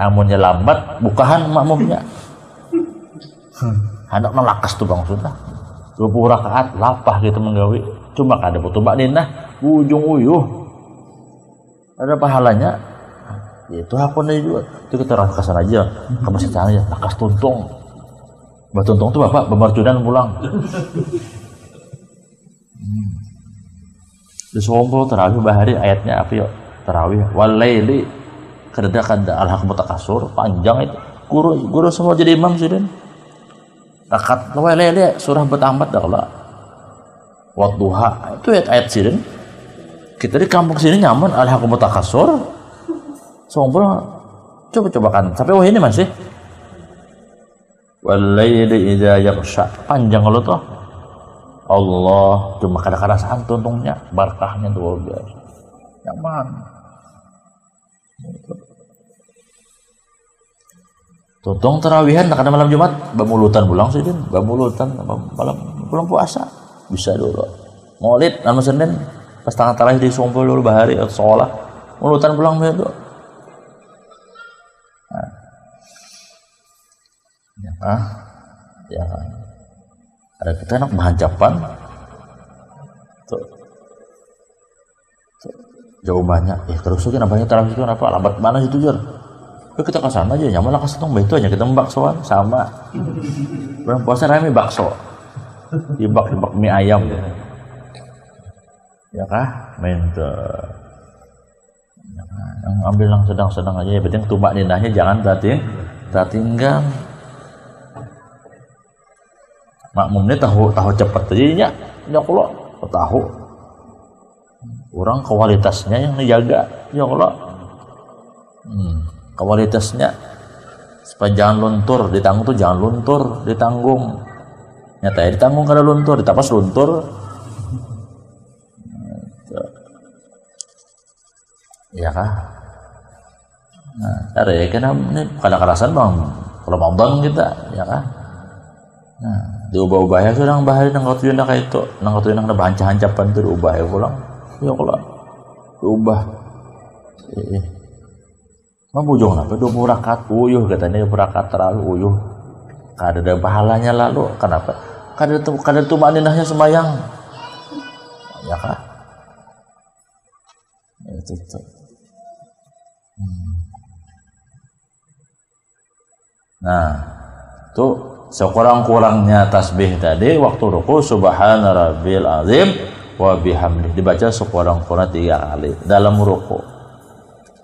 amunnya lambat bukahan makmumnya anak lakas tuh bang sudah 20 rakaat lapah gitu menggawi cuma kada butuh makninah ujung uyuh ada pahalanya itu hapunnya juga itu kita rakasan aja ke masjid aja lakas tuntung tuntung tuh bapak bemarjudan pulang di sombol tarawih bahari ayatnya apa yuk tarawih walaili kada al-haq mutakasur panjang itu guru semua jadi imam sih dan rakat walaili surah betamat dah kalau wadduha itu ayat sih dan kita di kampung sini nyaman al-haq mutakasur sombol coba kan sampai wah ini masih walaili idza yaghsha panjang kalau tuh Allah cuma kadang-kadang santun untungnya barkahnya tuh luar biasa nyaman tuntung terawihan nak ada malam Jumat bamulutan pulang sih din bamulutan malam belum puasa bisa dulu maulid nama Senin pas tanggal tarawih di Sompol dulu bahari atau sekolah mulutan pulang itu ya kan ada kita enak bahanjapan tuh jauh banyak terus kan abangnya tarawih itu apa lambat mana itu jur kita ke sana aja nyaman lah kesentong itu aja kita baksoan sama bulan puasa rame bakso dibak mie ayam gitu. Ya kah main ke yang ambil yang sedang aja ya penting tumbak ninahnya jangan tertinggal makmumnya tahu cepat aja ya kalau tahu orang kualitasnya yang dijaga ya Allah kualitasnya supaya jangan luntur ditanggung tuh jangan luntur ditanggung nyata ya ditanggung kada luntur ditapas luntur ya kah nah ada ya kena ini kadang-kadang bang Ramadan kita ya kah nah diubah-ubah ya sudah bahari nang kau tuyun kayak itu nang kau tuyun nang bahanca-hancapan tuh diubah ya pulang ya kalau diubah bujung apa 20 rakaat uyuh katanya rakaat tarawih uyuh kada ada pahalanya lalu kenapa kada tumaninahnya sembahyang ya kah itu nah tuh sekurang-kurangnya tasbih tadi waktu ruku subhana rabbil azim wa bihamdih dibaca sekurang-kurangnya 3 kali dalam ruku.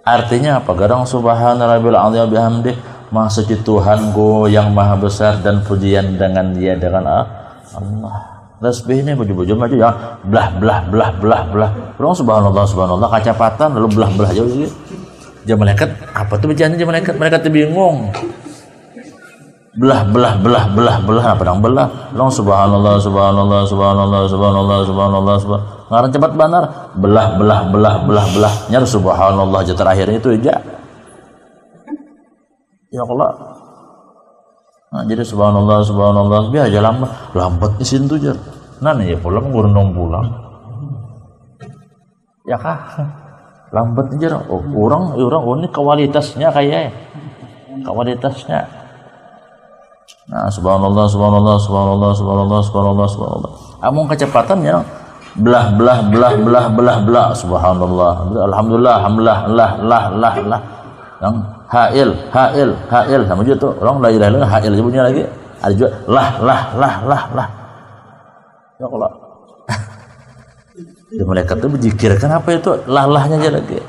Artinya apa? Garang subhana rabbil azim wa bihamdih maha suci Tuhanku yang maha besar dan pujian dengan dia dengan Allah. Tasbih ini baju-baju maju ya blah. Orang subhanallah kacepatan lalu blah jauh gitu. Jam malaikat apa tuh bacaannya jam malaikat tuh bingung. belah nah pedang belah long subhanallah ngaran cepat banar belah nyar subhanallah aja terakhir itu aja ya Allah. Nah, jadi subhanallah biar aja lambat di situ jar nah ya pulang gurundong pulang ya kah lambat aja orang ini kualitasnya kayak kualitasnya. Nah, subhanallah. Amung kecepatannya belah. Subhanallah. Alhamdulillah. Yang hail sama juga tuh. Orang la ilaha illallah hail sebutnya lagi. Ada juga lah. Ya Allah. Di malaikat itu berzikirkan apa itu? Lahnya aja lagi.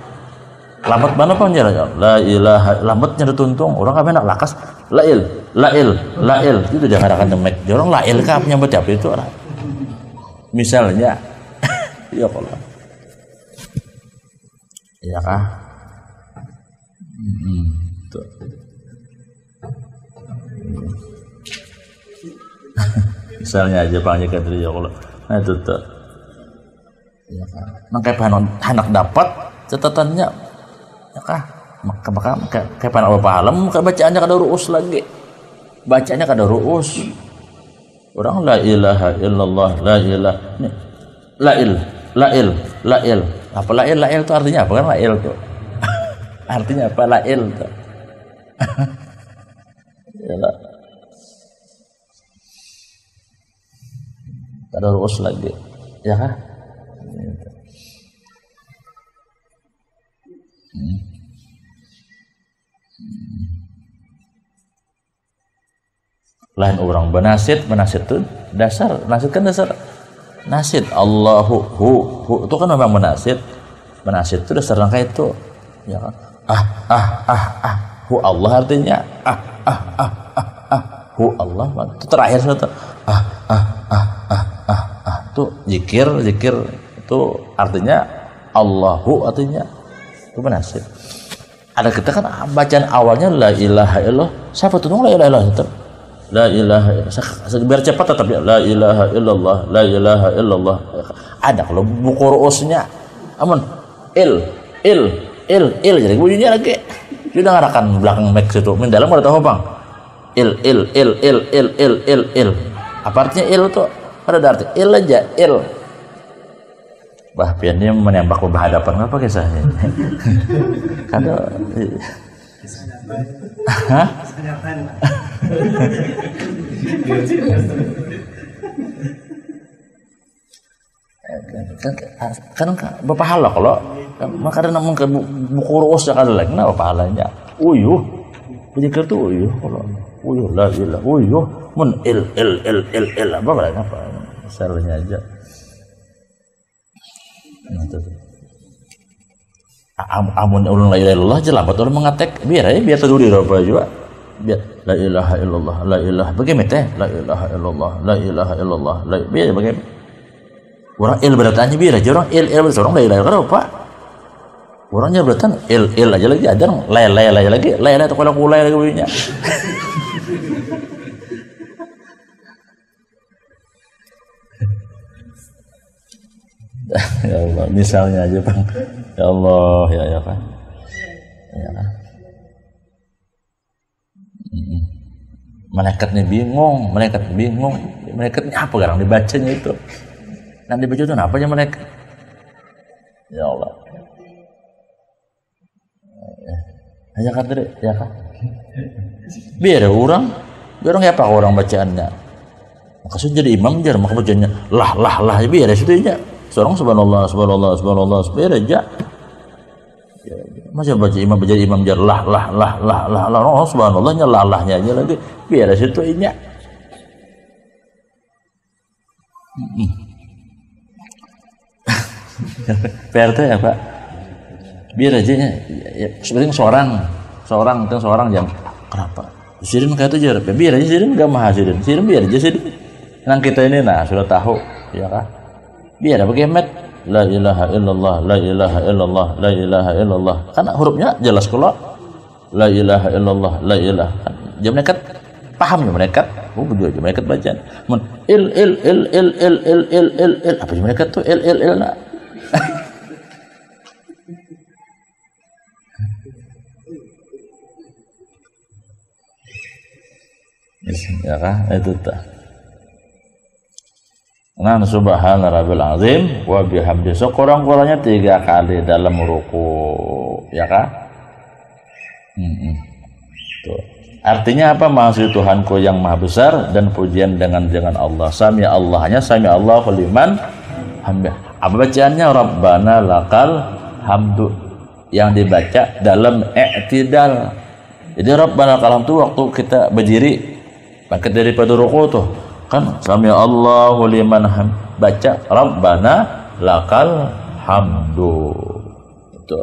Lambat mana pun jalan la ilaha lambatnya dituntung orang kan enak lakas lail itu jangan akan demek orang lail kah nyambut apa itu orang misalnya ya Allah ya kah tuh misalnya aja panggil kadri ya Allah nah itu tuh ya kan makanya anak dapat catatannya ya kah maka kayak pana apa alam bacaannya kada ruus lagi bacanya kada ruus orang la ilaha illallah lail apa lail itu artinya apa kan lail tuh artinya apa lail tuh ya lah kada ruus lagi ya kah lain orang benasid tuh dasar nasid kan dasar nasid Allahu hu itu kan memang benasid itu dasar rangka itu ya kan hu Allah artinya hu Allah itu terakhir satu itu zikir itu artinya Allahu artinya itu benasid. Ada kita kan bacaan awalnya la ilaha illallah siapa tuh la ilaha illallah tetap la ilaha biar cepat tetap ya la ilaha illallah ada kalau buku ruusnya amun il jadi bunyinya lagi dia udah ngarakan belakang mic situ min dalam udah tahu bang il apa artinya il tuh ada arti il aja il bah piannya menembak berhadapan apa kisahnya kada hah kan berpahala kalau maka namun ke buku ruus yang ada lagi nah pahalanya berzikir tuh kalau la ilaha mun il apa misalnya aja amun ulun la ilaha illallah jelabat orang mengatek biar teduh di apa juga biar la ilaha illallah la ilaha bagaimana teh la ilaha illallah biar bagaimana orang il beratanya biar aja orang il orang la ilaha illallah apa orangnya beratan il aja lagi ada la lagi la itu kalau kulai lagi bunyinya ya Allah misalnya aja bang ya Allah ya kan ya kan malaikatnya bingung malaikatnya apa garang dibacanya itu dan dibaca itu apanya malaikat ya Allah hanya kata ya kan biar orang apa orang bacaannya maksudnya jadi imam jar maka bacanya lah biar situ nya seorang subhanallah biar aja masa baca imam jar lah oh subhanallahnya lahnya aja lagi biar situ inya PRT ya Pak biar aja ya sebenarnya seorang yang kenapa sirin kayak itu jar biar aja sirin gak maha sirin biar aja sirin nang kita ini nah sudah tahu ya kan biar apa kemet la ilaha illallah kan hurufnya jelas kalau la ilaha illallah la ilaha jam nekat paham ya malaikat. Oh betul malaikat bacaan. Il apa sih malaikat tuh il nak. Ya kah itu tah. Nah subhana rabbil azim wa bihamdi sekurang-kurangnya 3 kali dalam ruku ya kah. Tuh. Artinya apa? Maksud Tuhanku yang maha besar dan pujian dengan Allah. Sami Allahnya sami Allahu liman hamdah. Apa bacaannya? Rabbana lakal hamdu yang dibaca dalam i'tidal. Jadi Rabbana lakal hamdu waktu kita berdiri bangkit daripada ruku tuh kan sami Allahu liman baca Rabbana lakal hamdu. Itu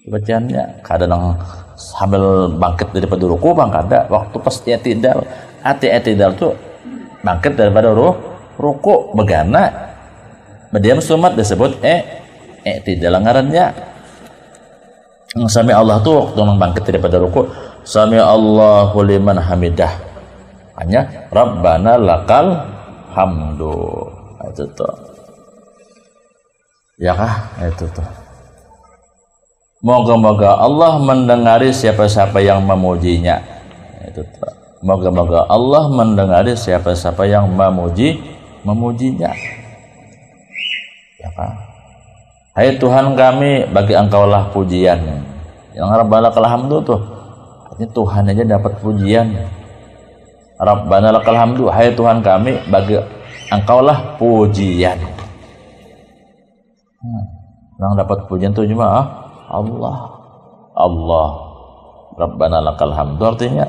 bacaannya kadang sambil bangkit daripada ruku ada waktu pas i'tidal. I'tidal tuh bangkit daripada ruku begana berdiam sumat disebut i'tidal ngarannya. Sami Allah tuh waktu bangkit daripada ruku sami Allahu liman hamidah hanya Rabbana lakal hamdu. Itu tuh ya kah itu tuh. Moga-moga Allah mendengari siapa-siapa yang memujinya. Itu tuh. Moga-moga Allah mendengari siapa-siapa yang memujinya. Ya kah? Hai Tuhan kami, bagi Engkaulah pujian. Yang Rabbana lakal hamdu tuh artinya Tuhan aja dapat pujian. Rabbana lakal hamdu, hai Tuhan kami, bagi Engkaulah pujian. Yang dapat pujian tuh cuma Allah. Rabbana lakal hamdu artinya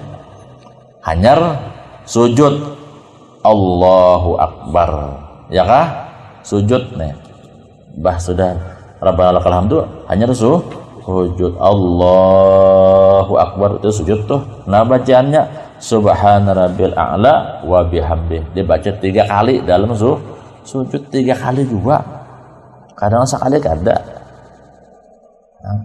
hanyar sujud Allahu Akbar. Ya kah? Sujud nih. Sudah Rabbana lakal hamdu hanyar sujud Allahu Akbar itu sujud tuh. Nah bacaannya subhana rabbil a'la wa bihamdih. Dibaca 3 kali dalam sujud 3 kali juga. Kadang sekali kada. Nah,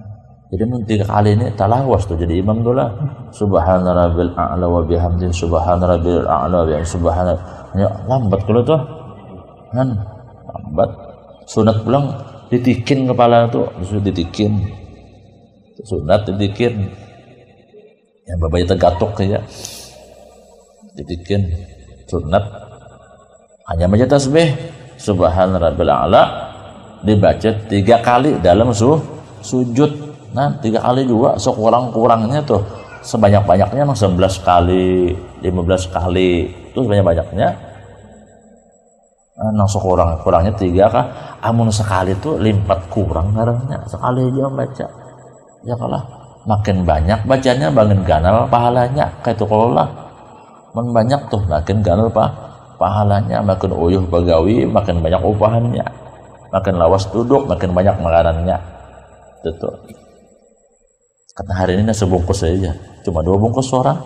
jadi 3 kali ini talawas tuh jadi imam dulu lah. Subhana rabbil a'la wa bihamdih subhana rabbil a'la wa bihamdih subhana. Lambat kalau tuh. Kan lambat. Sunat pulang ditikin kepala tuh, ditikin. Sunat ditikin. Yang babanya tergatuk ya. Ditikin. Sunat hanya baca tasbih subhana rabbil a'la dibaca 3 kali dalam sujud. Nah 3 kali juga sekurang-kurangnya tuh sebanyak-banyaknya 11 kali 15 kali itu sebanyak-banyaknya. Nah sekurang-kurangnya 3 kah amun sekali tuh 4 kurang karena sekali aja baca ya kalah makin banyak bacanya makin ganal pahalanya kayak itu kalau lah makin banyak tuh makin ganal pahalanya makin uyuh bagawi makin banyak upahannya makin lawas duduk makin banyak makanannya. Itu kata hari ini sebungkus saja cuma 2 bungkus orang.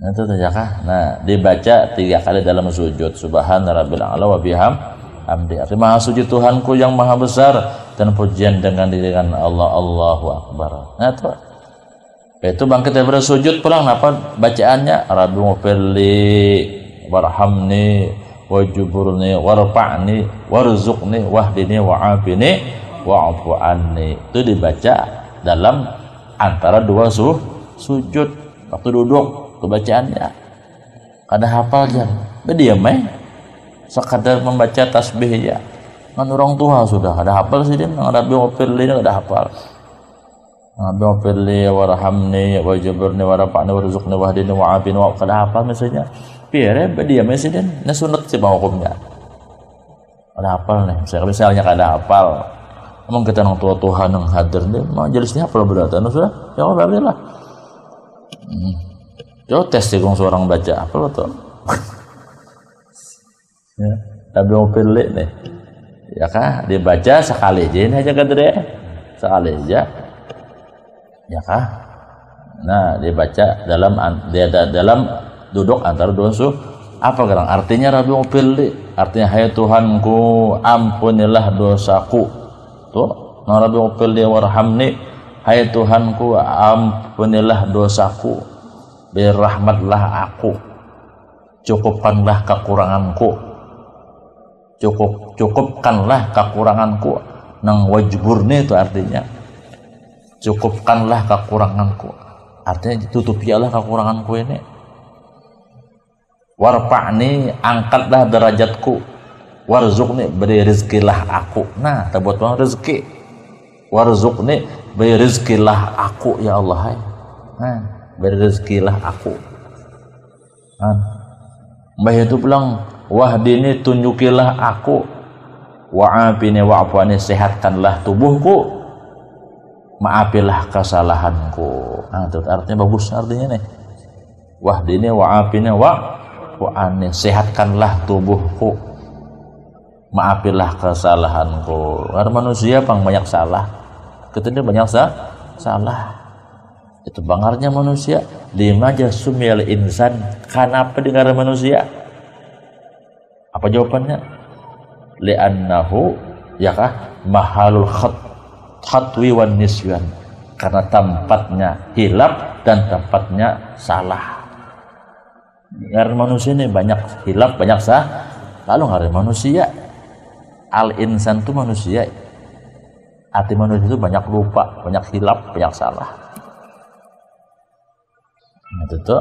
Nah itu ya kah. Nah dibaca 3 kali dalam sujud subhana rabbil a'la wa bihamdi. Maha suci Tuhanku yang maha besar dan pujian dengan Allah. Allahu Akbar. Nah itu bangkit dari sujud pulang apa bacaannya Rabbi mufirli warhamni wajuburni warfa'ni warzuqni wahdini wa'afini wa'afu anni. Itu dibaca dalam antara 2 sujud waktu duduk kebacaannya. Kada hafal jan diam sekadar membaca tasbih ya kan orang tua sudah ada hafal sih dia Rabbi mufirli kada hafal. Rabbi mufirli warhamni wajuburni warfa'ni warzuqni wahdini wa'afini wa kada hafal misalnya biar dia mesiden nah sunat sih hukumnya ada hafal nih misalnya kada hafal emang kita orang tua Tuhan yang hadir nih mau jelasnya hafal berarti sudah ya berarti lah coba tes sih seorang baca hafal atau ya tapi mau pilih nih ya kah dibaca sekali aja ini aja kadre sekali aja ya kah. Nah dibaca dalam duduk antara 2 apa gerang artinya Rabbi mufirli artinya hai Tuhanku ampunilah dosaku tuh Rabbi mufirli warhamni hai Tuhanku, ampunilah dosaku, berrahmatlah aku, cukupkanlah kekuranganku, cukupkanlah kekuranganku. Nang wajburni itu artinya cukupkanlah kekuranganku, artinya tutupilah kekuranganku ini. Warfa'ni, angkatlah derajatku. Warzuqni, beri rezekilah aku. Nah, terbuat rezeki. Warzuqni, beri rezekilah aku ya Allah. Nah, beri rezekilah aku. Nah, mbah itu bilang, wahdini, tunjukilah aku. Wa'afini wa'afwani, sehatkanlah tubuhku. Maafilah kesalahanku. Nah, itu artinya bagus artinya nih. Wahdini wa'afini wa'afwani, sehatkanlah tubuhku. Maafilah kesalahanku. Karena manusia pang banyak salah. Ketika banyak salah. Itu bangarnya manusia. Lima jasumil insan. Kenapa dengar manusia? Apa jawabannya? Li'annahu yakah mahalul khatwi wan nisyan, karena tempatnya hilaf dan tempatnya salah. Karena manusia ini banyak hilaf, banyak lalu karena manusia al insan itu manusia, arti manusia itu banyak lupa, banyak hilaf, banyak salah. Itu tuh.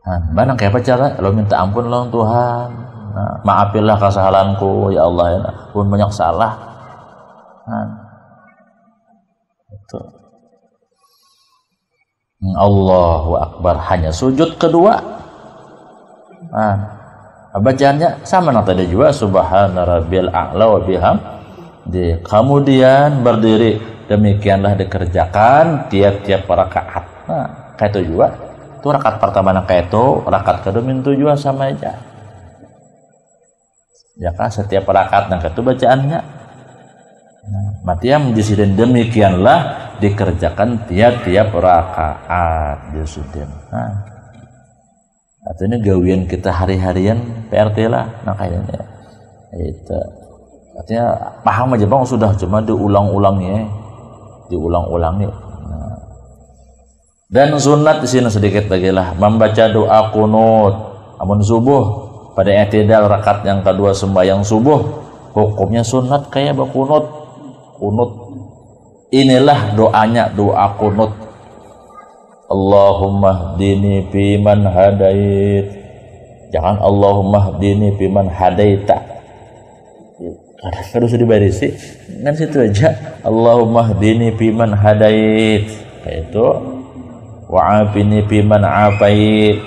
Nah, barang kayak apa cara? Lo minta ampun lo Tuhan. Nah, maafilah kesalahanku ya Allah ya. Pun banyak salah. Nah, itu. Allahu Akbar, hanya sujud kedua. Nah, bacaannya sama tadi juga subhana rabbil a'la wa bihamdi. Kemudian berdiri, demikianlah dikerjakan tiap-tiap rakaat. Nah, kayak itu juga. Itu rakaat pertama kayak itu, rakaat kedua mintu juga sama aja. Ya kan, setiap rakaat yang itu bacaannya. Nah, matiam disiden demikianlah dikerjakan tiap-tiap rakaat disiden. Nah, artinya gawian kita hari-harian PRT lah, nah kayaknya itu. Artinya paham aja bang, sudah cuma diulang-ulangnya. Dan sunat di sini sedikit lagi lah, membaca doa kunut amun subuh pada i'tidal rakaat yang kedua sembahyang subuh, hukumnya sunat kayak kunut. Inilah doanya, doa kunut. Allahumma hdini fiman hadait. Jangan Allahumma hdini fiman hadaita. Harus dibarisi. Kan situ aja. Allahumma hdini fiman hadait. Kayak itu. Wa'afini fiman afait,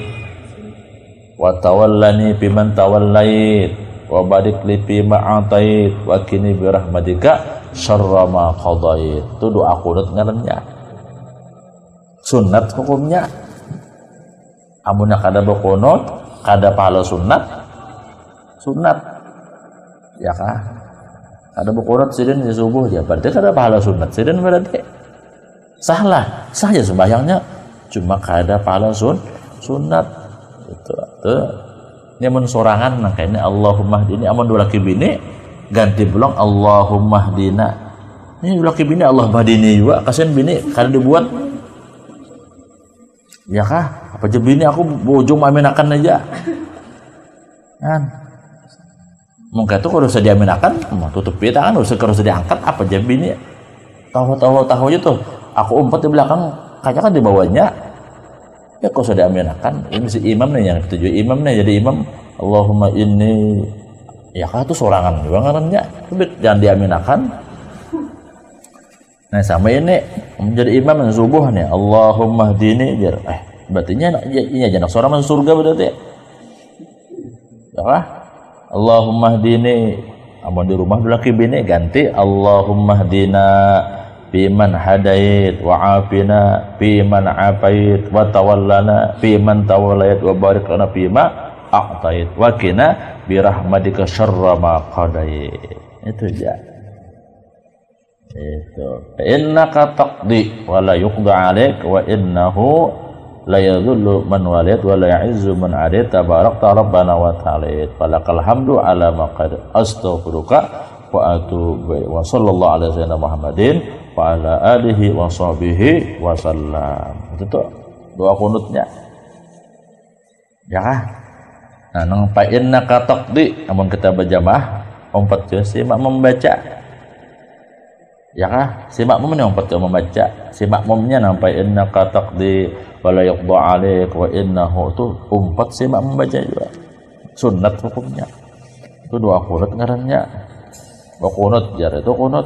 wa tawallani fiman tawallait, wa barik li fima atait, wa qini bi rahmatika syarra ma qadait. Itu doa kunut ngarannya. Sunat hukumnya. Amunnya kada berkunut, kada pahala sunat. Ya kah? Kada berkunut sidin di subuh ya, berarti kada pahala sunat sidin berarti. Sah ya sembahyangnya. Cuma kada pahala sunat itu. Ini amun sorangan nah kayaknya Allahumma hdini, amun dua laki bini ganti pulang Allahumma hdina. Ini dua laki bini Allahumma hdini juga, kasihan bini kada dibuat. Ya kah? Apa je bini aku bojong aminakan aja. Kan. Mungkin itu kalau usah diaminakan, mau tutup pita kan, harus diangkat apa je bini. Tahu aja tuh. Aku umpat di belakang, kayaknya kan di bawahnya. Ya kok sudah aminakan, ini si imam nih yang ketujuh imam nih, jadi imam Allahumma inni, ya kan itu sorangan juga ngarannya, jangan diaminakan. Nah sama ini menjadi imam yang subuh nih Allahumma hdini biar berartinya ini aja nak sorangan surga berarti ya kah? Allahumma hdini, amun di rumah dulu bini ganti Allahumma hdina fiman hadait, wa afina fiman afait, wa tawallana fiman tawallait, wa barik lana fima a'tait, wa qina bi rahmatika syarra ma qadait. Itu aja. Itu. Innaka taqdi wa la yuqda 'alaik wa innahu la yadhullu man waliyat wa la ya'izzu man 'adait tabarakta rabbana wa ta'ala. Falakal hamdu ala ma qad astaghfiruka wa atubu ilaih. Wa sallallahu alaihi wasallam Muhammadin wa ala alihi wa sahbihi wasallam. Itu tuh doa kunutnya. Ya kah? Nah, nang fa innaka taqdi, amun kita berjamaah umpat si makmum membaca. Ya kah? Si makmum yang umpat membaca. Si makmumnya nampai innaka taqdi wa la yuqda 'alaik wa innahu tu umpat si makmum membaca juga. Sunnat hukumnya. Itu doa kunut ngarannya. Doa kunut jar itu kunut.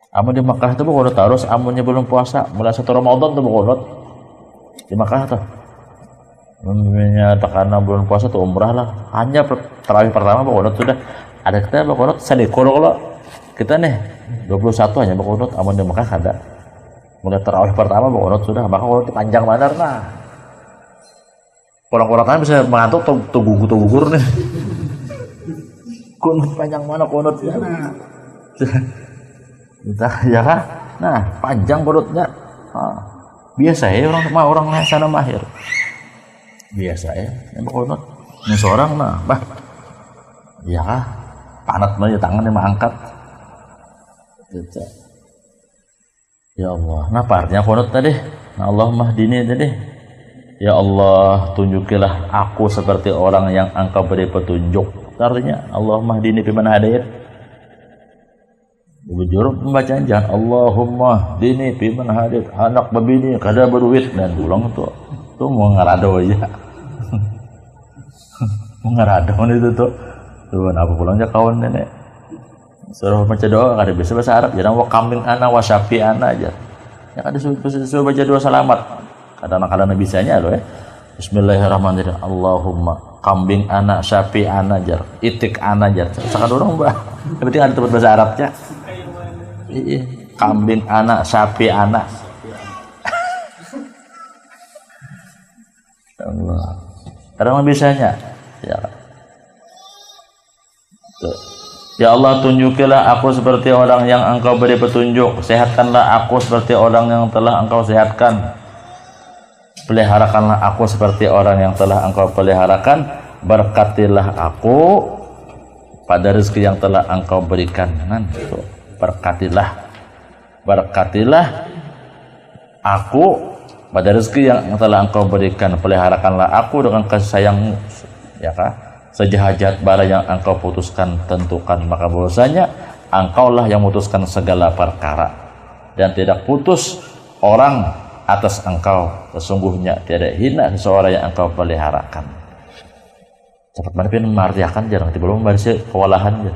Amun di Makkah itu kunut terus, amunnya belum puasa, mulai 1 Ramadan tuh kunut. Di Makkah tuh. Namanya karena bulan puasa tuh umrah lah. Hanya tarawih pertama kunut sudah. Ada kita kunut sedekor kalau kita nih 21 hanya kunut, amun di Makkah ada. Mulai tarawih pertama kunut sudah, maka kunut panjang benar nah. Orang-orang kan bisa mengantuk tuh gugur nih. Kunut panjang mana kunut ya nah. Ya kan? Nah, panjang kunutnya. Nah, biasa ya orang sana mahir. Biasa ya, yang kunut. Ini seorang nah, bah. Ya kah? Panat banget tangannya mah angkat. Gitu. Ya Allah, nah artinya kunut tadi. Nah, Allahumma hdini tadi. Ya Allah, tunjukilah aku seperti orang yang Engkau beri petunjuk. Artinya Allahumma hdini biman hadayat. Bujur pembacaan jangan Allahumma hdini biman hadayat. Anak babini kada berduit dan pulang tuh mau ngarado aja. Mau ngarado itu tuh. Tuh apa pulangnya kawan nenek. Suruh baca doa kada bisa bahasa Arab. Jangan wa kambing ana wa syafi ana aja. Ya kada suruh baca doa salamat. Kadang-kadang bisanya loh ya. Bismillahirrahmanirrahim. Allahumma kambing anak syafi anak jar itik anak jar. Sekarang orang mbak. Yang penting ada tempat bahasa Arabnya. Iya. Kambing anak syafi anak. Allah. Kadang bisanya. Ya. Tuh. Ya Allah, tunjukilah aku seperti orang yang Engkau beri petunjuk. Sehatkanlah aku seperti orang yang telah Engkau sehatkan. Peliharakanlah aku seperti orang yang telah Engkau peliharakan. Berkatilah aku pada rezeki yang telah Engkau berikan. Berkatilah aku pada rezeki yang telah Engkau berikan. Peliharakanlah aku dengan kasih sayang-Mu. Ya kah? Sejahat-jahat bara yang Engkau putuskan tentukan, maka bahwasanya Engkaulah yang memutuskan segala perkara dan tidak putus orang atas Engkau. Sesungguhnya tidak hina seseorang yang Engkau peliharakan. Cepat mana mengartiakan jarang tiba belum baris kewalahan ya.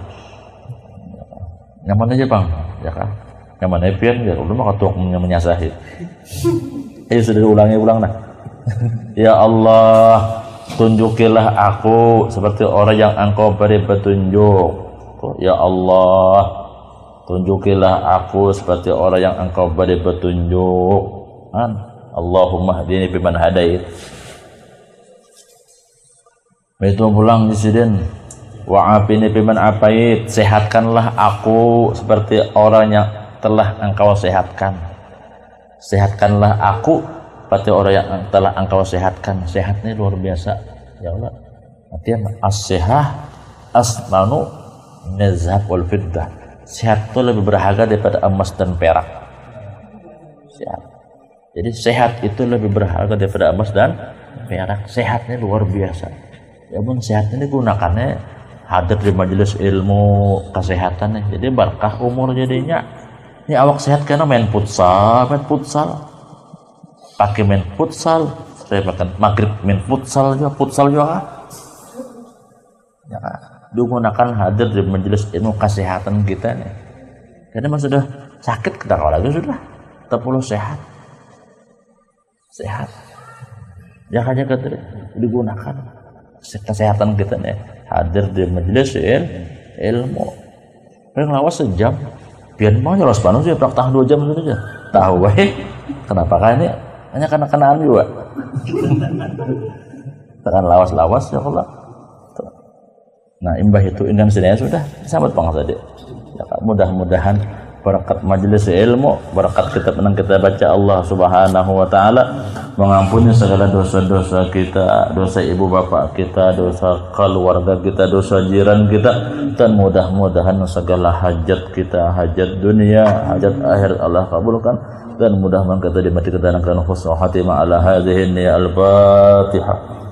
Nyaman aja bang, ya kan? Nyaman pian ya, udah mah ketuk menyasahi. Sudah ulang nah. Ya Allah, tunjukilah aku seperti orang yang Engkau beri petunjuk. Ya Allah, tunjukilah aku seperti orang yang Engkau beri petunjuk. Allahumma hdini biman hadait. Itu pulang disiden. Wa afini biman afait. Sehatkanlah aku seperti orang yang telah Engkau sehatkan. Sehatkanlah aku seperti orang yang telah Engkau sehatkan. Sehatnya luar biasa. Ya Allah. Artinya as-sihah asnanu nazhab wal fiddah. Sehat itu lebih berharga daripada emas dan perak. Sehat. Jadi sehat itu lebih berharga daripada emas dan perak. Sehatnya luar biasa. Ya bang, sehatnya digunakannya hadir di majelis ilmu kesehatannya. Jadi berkah umur jadinya. Ini awak sehat karena main futsal. Pakai main futsal. Saya makan maghrib main futsal juga. Ya, digunakan hadir di majelis ilmu kesehatan kita nih. Karena mas sudah sakit kita kalau lagi sudah. Kita perlu sehat. Ya hanya kita digunakan kesehatan kita nih hadir di majelis ilmu. Paling lawas sejam. Pian mau jelas panas ya praktek 2 jam saja. Tahu kenapa kan ini hanya karena kenaan juga. Tekan lawas ya Allah. Nah imbah itu ingan sini sudah sahabat banget tadi. Ya, mudah-mudahan berkat majelis ilmu, berkat kita menang kita baca Allah Subhanahu wa taala mengampuni segala dosa-dosa kita, dosa ibu bapak kita, dosa keluarga kita, dosa jiran kita, dan mudah-mudahan segala hajat kita, hajat dunia, hajat akhir Allah kabulkan, dan mudah-mudahan kita dimatikan dengan husnul khatimah ala hadhihi al-Fatihah.